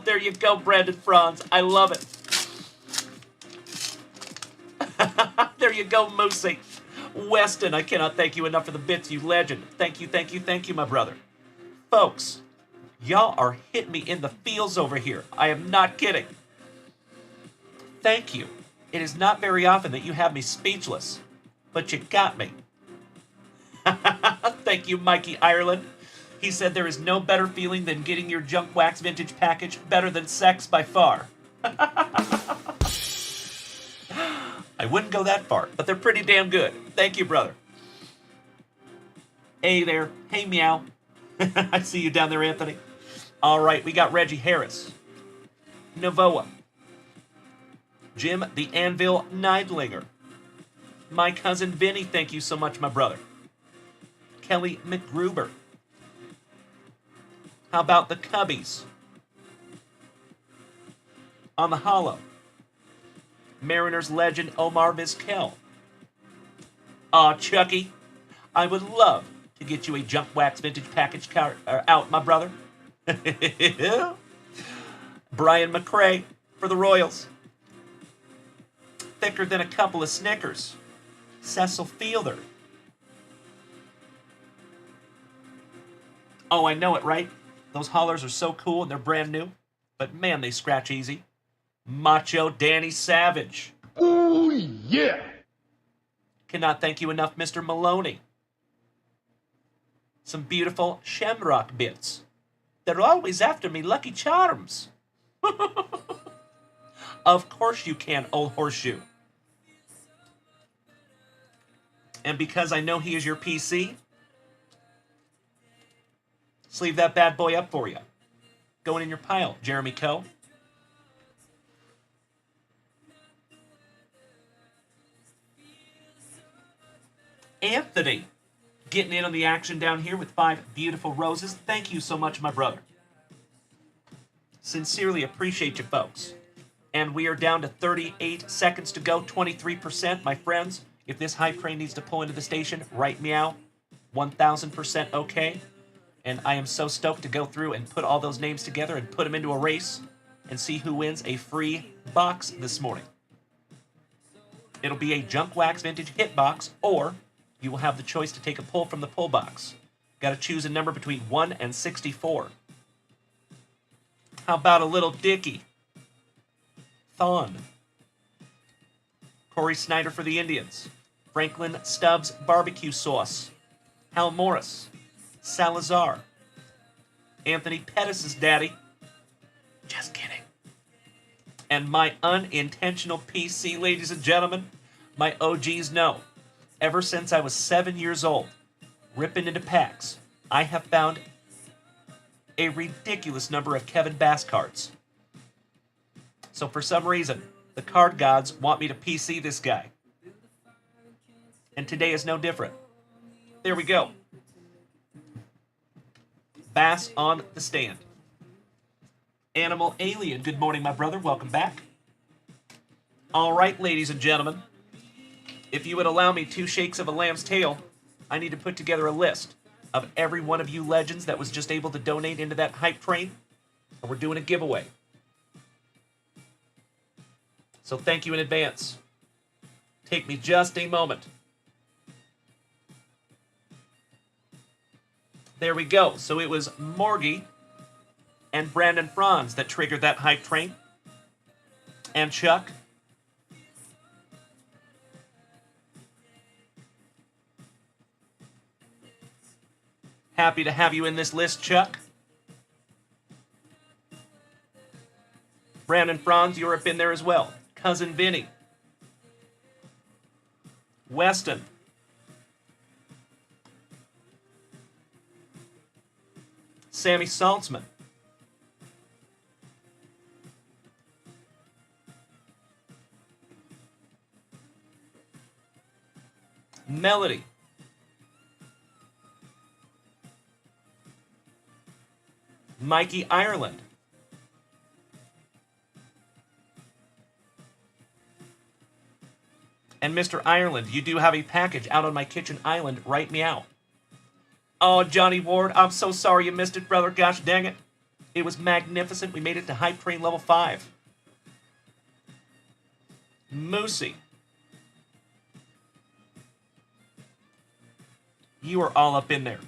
There you go, Brandon Franz. I love it. There you go, Moosey. Weston, I cannot thank you enough for the bits, you legend. Thank you, my brother. Folks, y'all are hitting me in the feels over here. I am not kidding. Thank you. It is not very often that you have me speechless, but you got me. Thank you, Mikey Ireland. He said there is no better feeling than getting your JunkWax Vintage package, better than sex by far. I wouldn't go that far, but they're pretty damn good. Thank you, brother. Hey there. Hey, meow. I see you down there, Anthony. All right, we got Reggie Harris. Novoa. Jim the Anvil Neidlinger. My cousin Vinny, thank you so much, my brother. Kelly McGruber. How about the Cubbies? On the hollow. Mariners legend Omar Vizquel. Aw, Chucky, I would love to get you a JunkWax Vintage package out, my brother. Brian McCrae for the Royals. Thicker than a couple of Snickers. Cecil Fielder. Oh, I know it, right? Those hollers are so cool and they're brand new. But man, they scratch easy. Macho Danny Savage. Oh, yeah. Cannot thank you enough, Mr. Maloney. Some beautiful shamrock bits. They're always after me Lucky Charms. Of course you can, old horseshoe. And because I know he is your PC, sleeve that bad boy up for you. Going in your pile, Jeremy Coe. Anthony, getting in on the action down here with 5 beautiful roses. Thank you so much, my brother. Sincerely appreciate you, folks. And we are down to 38 seconds to go, 23%, my friends. If this hype train needs to pull into the station, right meow, 1000% okay. And I am so stoked to go through and put all those names together and put them into a race and see who wins a free box this morning. It'll be a JunkWax Vintage Hit Box, or you will have the choice to take a pull from the pull box. Got to choose a number between 1 and 64. How about a little Dicky? Thon. Corey Snyder for the Indians. Franklin Stubbs Barbecue Sauce. Hal Morris. Salazar. Anthony Pettis' daddy. Just kidding. And my unintentional PC, ladies and gentlemen, my OGs know. Ever since I was 7 years old, ripping into packs, I have found a ridiculous number of Kevin Bass cards. So for some reason, the card gods want me to PC this guy. And today is no different. There we go. Bass on the stand. Animal Alien, good morning, my brother. Welcome back. All right, ladies and gentlemen. If you would allow me 2 shakes of a lamb's tail, I need to put together a list of every one of you legends that was just able to donate into that hype train, and we're doing a giveaway. So thank you in advance. Take me just a moment. There we go. So it was Morgie and Brandon Franz that triggered that hype train. And Chuck. Happy to have you in this list, Chuck. Brandon Franz, you're up in there as well. Cousin Vinny. Weston. Sammy Saltzman. Melody. Mikey Ireland. And Mr. Ireland, you do have a package out on my kitchen island. Right meow. Oh, Johnny Ward, I'm so sorry you missed it, brother. Gosh dang it. It was magnificent. We made it to Hype Train level 5. Moosey. You are all up in there.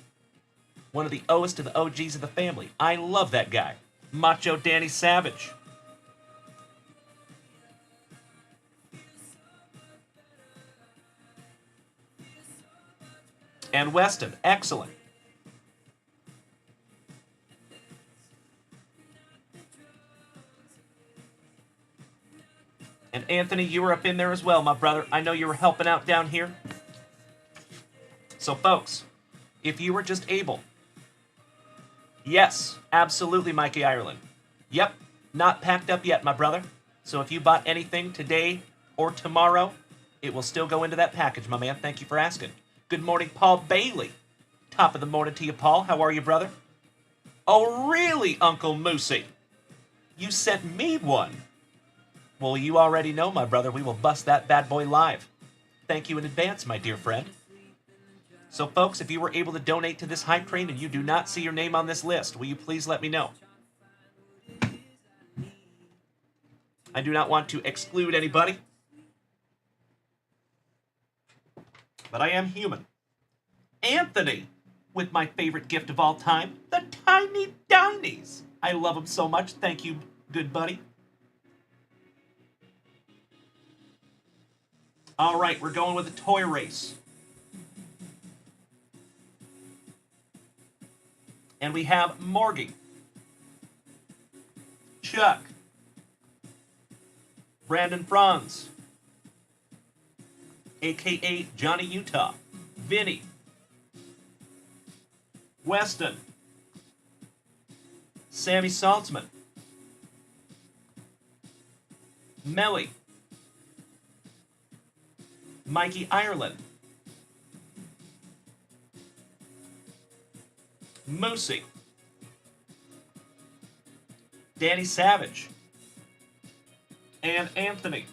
One of the O's to the OGs of the family. I love that guy. Macho Danny Savage. And Weston, excellent. And Anthony, you were up in there as well, my brother. I know you were helping out down here. So, folks, if you were just able... Yes, absolutely, Mikey Ireland. Yep, not packed up yet, my brother. So if you bought anything today or tomorrow, it will still go into that package, my man. Thank you for asking. Good morning, Paul Bailey. Top of the morning to you, Paul. How are you, brother? Oh, really, Uncle Moosey? You sent me one. Well, you already know, my brother. We will bust that bad boy live. Thank you in advance, my dear friend. So, folks, if you were able to donate to this hype train and you do not see your name on this list, will you please let me know? I do not want to exclude anybody, but I am human. Anthony, with my favorite gift of all time, the Tiny Dinies. I love them so much. Thank you, good buddy. All right, we're going with the toy race. And we have Morgie, Chuck, Brandon Franz, a.k.a. Johnny Utah, Vinny, Weston, Sammy Saltzman, Melly, Mikey Ireland, Moosey, Danny Savage, and Anthony.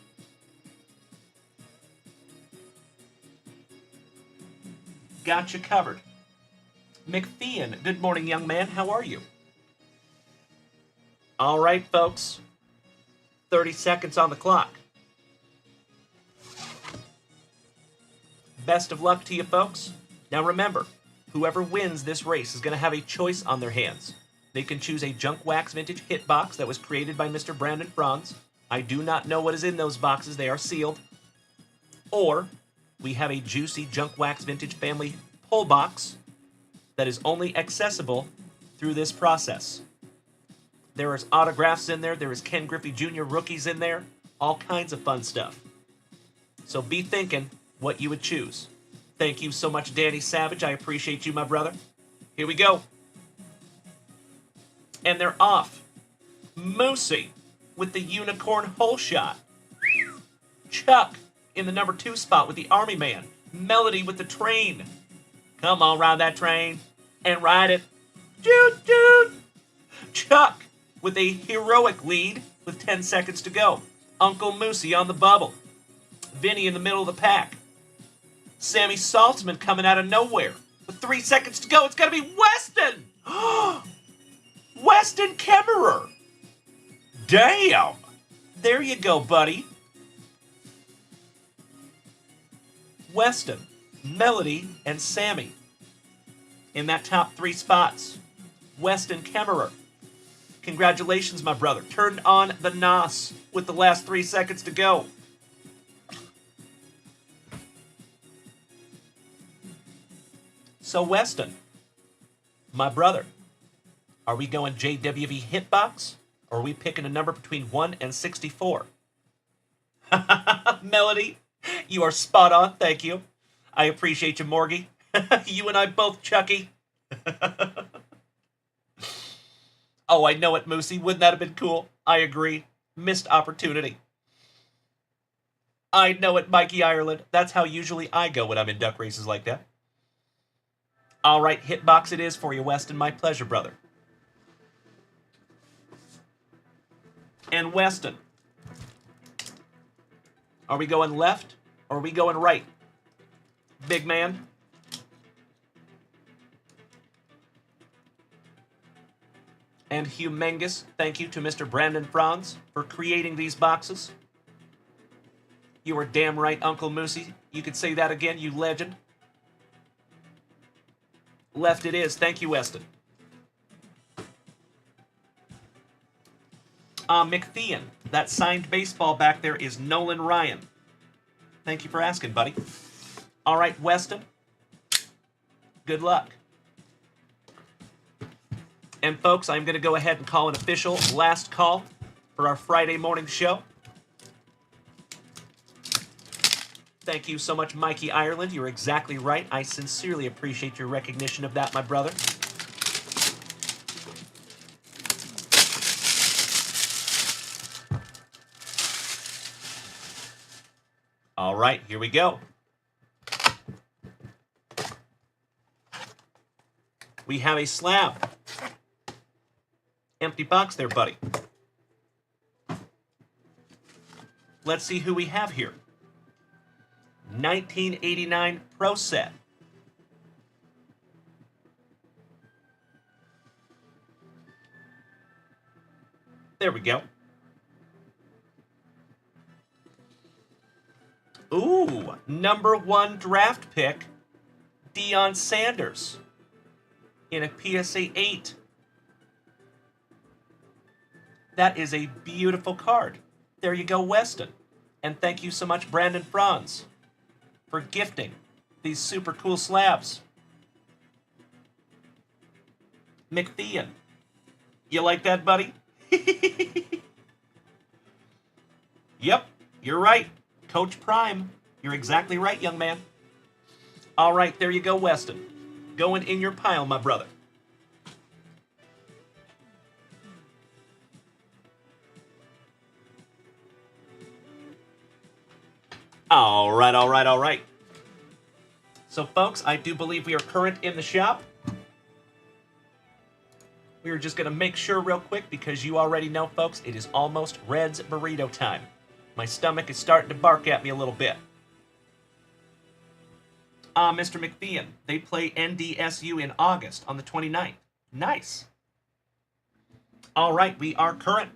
Got you covered. McPheehan, good morning, young man. How are you? All right, folks. 30 seconds on the clock. Best of luck to you folks. Now remember, whoever wins this race is going to have a choice on their hands. They can choose a JunkWax Vintage hit box that was created by Mr. Brandon Franz. I do not know what is in those boxes. They are sealed. Or we have a juicy JunkWax Vintage family pull box that is only accessible through this process. There is autographs in there. There is Ken Griffey Jr. rookies in there. All kinds of fun stuff. So be thinking what you would choose. Thank you so much, Danny Savage. I appreciate you, my brother. Here we go. And they're off. Moosey with the unicorn hole shot. Chuck in the number 2 spot with the Army Man. Melody with the train. Come on, ride that train and ride it. Doot, doot. Chuck with a heroic lead with 10 seconds to go. Uncle Moosey on the bubble. Vinny in the middle of the pack. Sammy Saltzman coming out of nowhere with 3 seconds to go. It's going to be Weston. Weston Kemmerer. Damn. There you go, buddy. Weston, Melody, and Sammy in that top 3 spots. Weston Kemmerer. Congratulations, my brother. Turn on the NOS with the last 3 seconds to go. So, Weston, my brother, are we going JWV Hitbox, or are we picking a number between 1 and 64? Melody, you are spot on, thank you. I appreciate you, Morgie. You and I both, Chucky. Oh, I know it, Moosey. Wouldn't that have been cool? I agree. Missed opportunity. I know it, Mikey Ireland. That's how usually I go when I'm in duck races like that. All right, hitbox it is for you, Weston. My pleasure, brother. And Weston, are we going left or are we going right? Big man. And humongous thank you to Mr. Brandon Franz for creating these boxes. You are damn right, Uncle Moosey. You could say that again, you legend. Left it is. Thank you, Weston. McThean. That signed baseball back there is Nolan Ryan. Thank you for asking, buddy. All right, Weston. Good luck. And folks, I'm going to go ahead and call an official last call for our Friday morning show. Thank you so much, Mikey Ireland. You're exactly right. I sincerely appreciate your recognition of that, my brother. All right, here we go. We have a slab. Empty box there, buddy. Let's see who we have here. 1989 Pro Set. There we go. Ooh, number 1 draft pick, Deion Sanders in a PSA 8. That is a beautiful card. There you go, Weston. And thank you so much, Brandon Franz, for gifting these super cool slabs. McThean, you like that, buddy? Yep, you're right. Coach Prime, you're exactly right, young man. All right, there you go, Weston. Going in your pile, my brother. All right, all right, all right. So, folks, I do believe we are current in the shop. We are just going to make sure real quick because you already know, folks, it is almost Red's burrito time. My stomach is starting to bark at me a little bit. Mr. McThean, they play NDSU in August on the 29th. Nice. All right, we are current.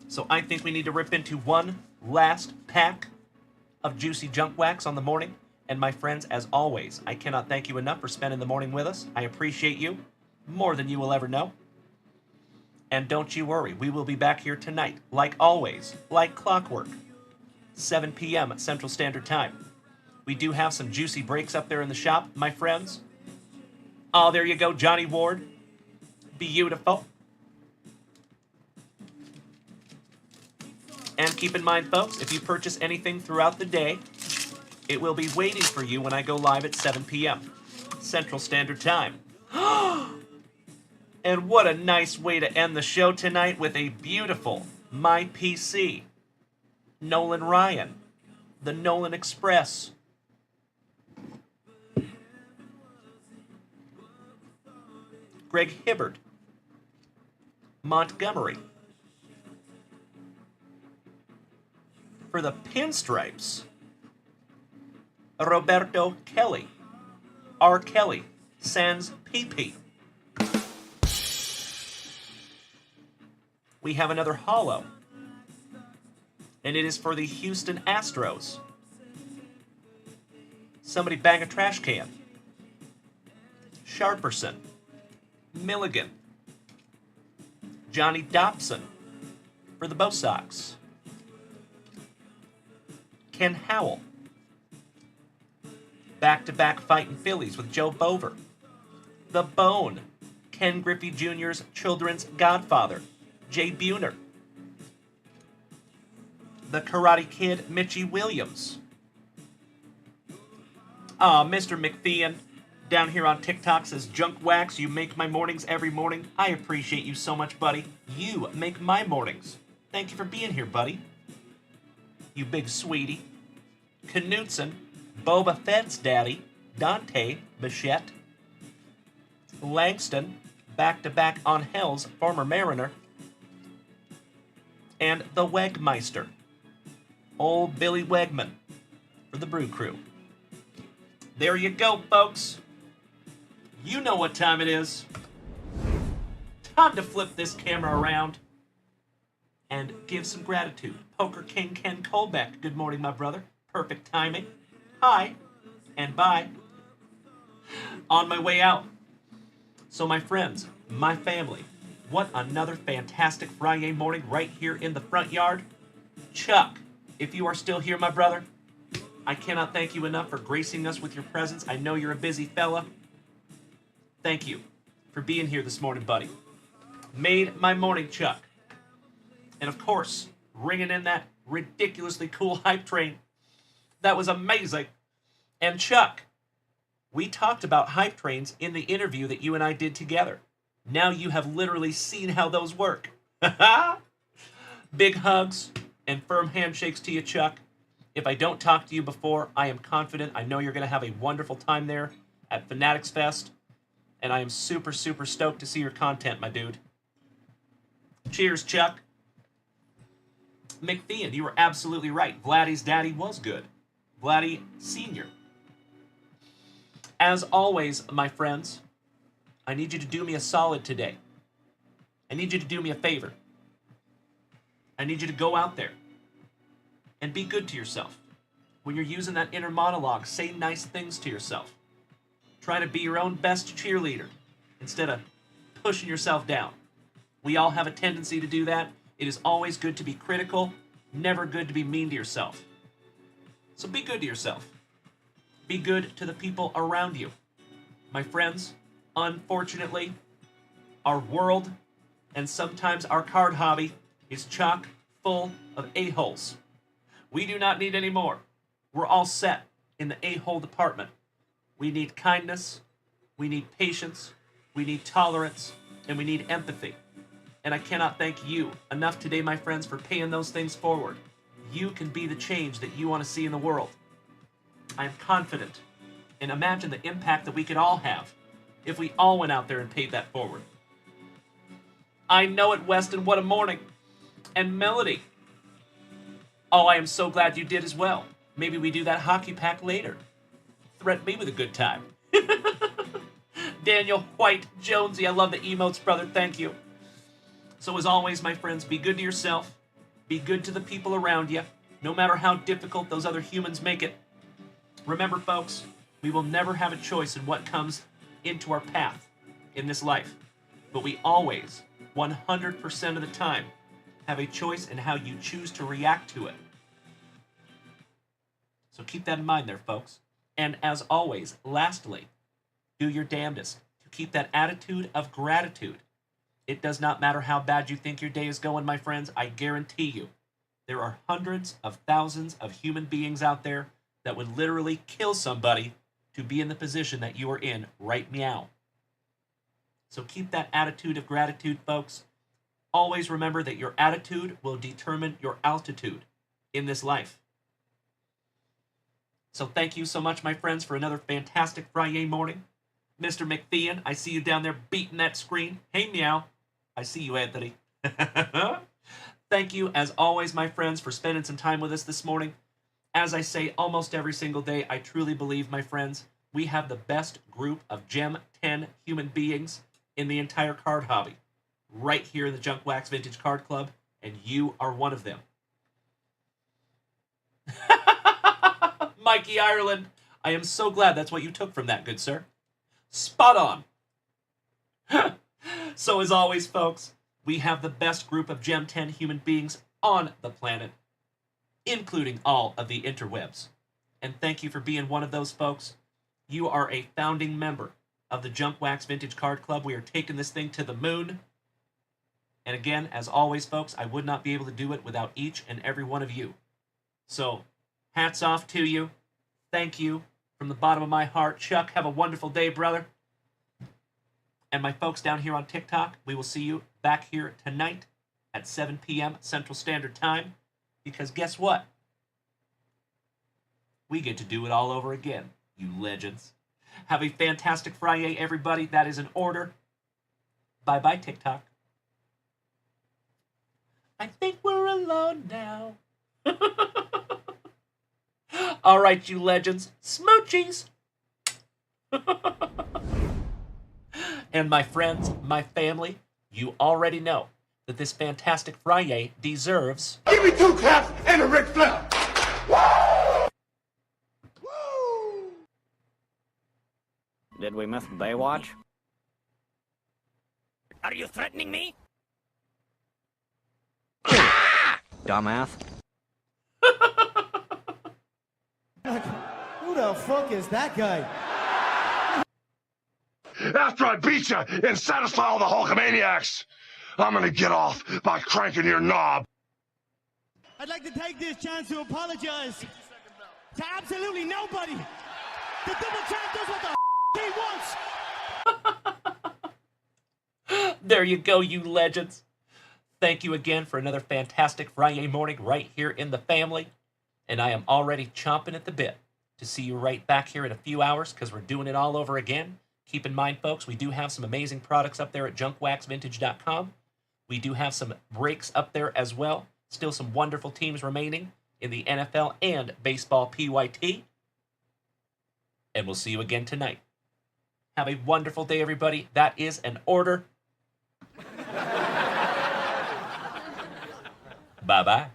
So I think we need to rip into one last pack of juicy junk wax on the morning. And my friends, as always, I cannot thank you enough for spending the morning with us. I appreciate you more than you will ever know. And don't you worry, we will be back here tonight, like always, like clockwork, 7 p.m. Central Standard Time. We do have some juicy breaks up there in the shop, my friends. Oh, there you go, Johnny Ward. Beautiful. And keep in mind, folks, if you purchase anything throughout the day, it will be waiting for you when I go live at 7 p.m. Central Standard Time. And what a nice way to end the show tonight with a beautiful My PC. Nolan Ryan. The Nolan Express. Greg Hibbard. Montgomery. For the pinstripes, Roberto Kelly. R. Kelly. Sans PP. We have another hollow. And it is for the Houston Astros. Somebody bang a trash can. Sharperson. Milligan. Johnny Dobson for the Bo Sox. Ken Howell. Back-to-back fighting Phillies with Joe Bover. The Bone. Ken Griffey Jr.'s children's godfather, Jay Buhner. The Karate Kid, Mitchie Williams. Mr. McThean down here on TikTok says, Junkwax, you make my mornings every morning. I appreciate you so much, buddy. You make my mornings. Thank you for being here, buddy. You big sweetie. Knutson, Boba Fett's daddy, Dante Bichette. Langston, back-to-back on Hell's former Mariner. And the Wegmeister, old Billy Wegman for the Brew Crew. There you go, folks. You know what time it is. Time to flip this camera around and give some gratitude. Poker King Ken Colbeck, good morning, my brother. Perfect timing. Hi and bye. On my way out. So my friends, my family, what another fantastic FriYAY morning right here in the front yard. Chuck, if you are still here, my brother, I cannot thank you enough for gracing us with your presence. I know you're a busy fella. Thank you for being here this morning, buddy. Made my morning, Chuck. And of course, ringing in that ridiculously cool hype train. That was amazing. And Chuck, we talked about hype trains in the interview that you and I did together. Now you have literally seen how those work. Big hugs and firm handshakes to you, Chuck. If I don't talk to you before, I am confident. I know you're going to have a wonderful time there at Fanatics Fest. And I am super, super stoked to see your content, my dude. Cheers, Chuck. McThean, you were absolutely right. Vladdy's daddy was good. Vladdy Sr. As always, my friends, I need you to do me a solid today. I need you to do me a favor. I need you to go out there and be good to yourself. When you're using that inner monologue, say nice things to yourself. Try to be your own best cheerleader instead of pushing yourself down. We all have a tendency to do that. It is always good to be critical, never good to be mean to yourself. So be good to yourself. Be good to the people around you. My friends, unfortunately, our world and sometimes our card hobby is chock full of a-holes. We do not need any more. We're all set in the a-hole department. We need kindness, we need patience, we need tolerance, and we need empathy. And I cannot thank you enough today, my friends, for paying those things forward. You can be the change that you want to see in the world. I am confident, and imagine the impact that we could all have if we all went out there and paid that forward. I know it, Weston. What a morning. And Melody. Oh, I am so glad you did as well. Maybe we do that hockey pack later. Threaten me with a good time. Daniel White Jonesy, I love the emotes, brother. Thank you. So as always, my friends, be good to yourself. Be good to the people around you, no matter how difficult those other humans make it. Remember, folks, we will never have a choice in what comes into our path in this life, but we always, 100% of the time, have a choice in how you choose to react to it. So keep that in mind there, folks. And as always, lastly, do your damnedest to keep that attitude of gratitude. It does not matter how bad you think your day is going, my friends. I guarantee you, there are hundreds of thousands of human beings out there that would literally kill somebody to be in the position that you are in right meow. So keep that attitude of gratitude, folks. Always remember that your attitude will determine your altitude in this life. So thank you so much, my friends, for another fantastic FriYAY morning. Mr. McThean, I see you down there beating that screen. Hey, meow. I see you, Anthony. Thank you, as always, my friends, for spending some time with us this morning. As I say almost every single day, I truly believe, my friends, we have the best group of Gem 10 human beings in the entire card hobby, right here in the JunkWax Vintage Card Club, and you are one of them. Mikey Ireland, I am so glad that's what you took from that, good sir. Spot on. So as always, folks, we have the best group of Gem 10 human beings on the planet, including all of the interwebs. And thank you for being one of those folks. You are a founding member of the JunkWax Vintage Card Club. We are taking this thing to the moon. And again, as always, folks, I would not be able to do it without each and every one of you. So, hats off to you. Thank you from the bottom of my heart. Chuck, have a wonderful day, brother. And my folks down here on TikTok, we will see you back here tonight at 7 p.m. Central Standard Time. Because guess what? We get to do it all over again, you legends. Have a fantastic FriYAY, everybody. That is an order. Bye-bye, TikTok. I think we're alone now. All right, you legends. Smoochies. And my friends, my family, you already know that this fantastic FriYAY deserves... Give me 2 claps and a Ric Flair. Did we miss Baywatch? Are you threatening me? Dumbass. Who the fuck is that guy? After I beat you and satisfy all the Hulkamaniacs, I'm gonna get off by cranking your knob. I'd like to take this chance to apologize to absolutely nobody. The double champ does what the he wants. There you go, you legends. Thank you again for another fantastic FriYAY morning right here in the family. And I am already chomping at the bit to see you right back here in a few hours because we're doing it all over again. Keep in mind, folks, we do have some amazing products up there at junkwaxvintage.com. We do have some breaks up there as well. Still some wonderful teams remaining in the NFL and baseball PYT. And we'll see you again tonight. Have a wonderful day, everybody. That is an order. Bye-bye.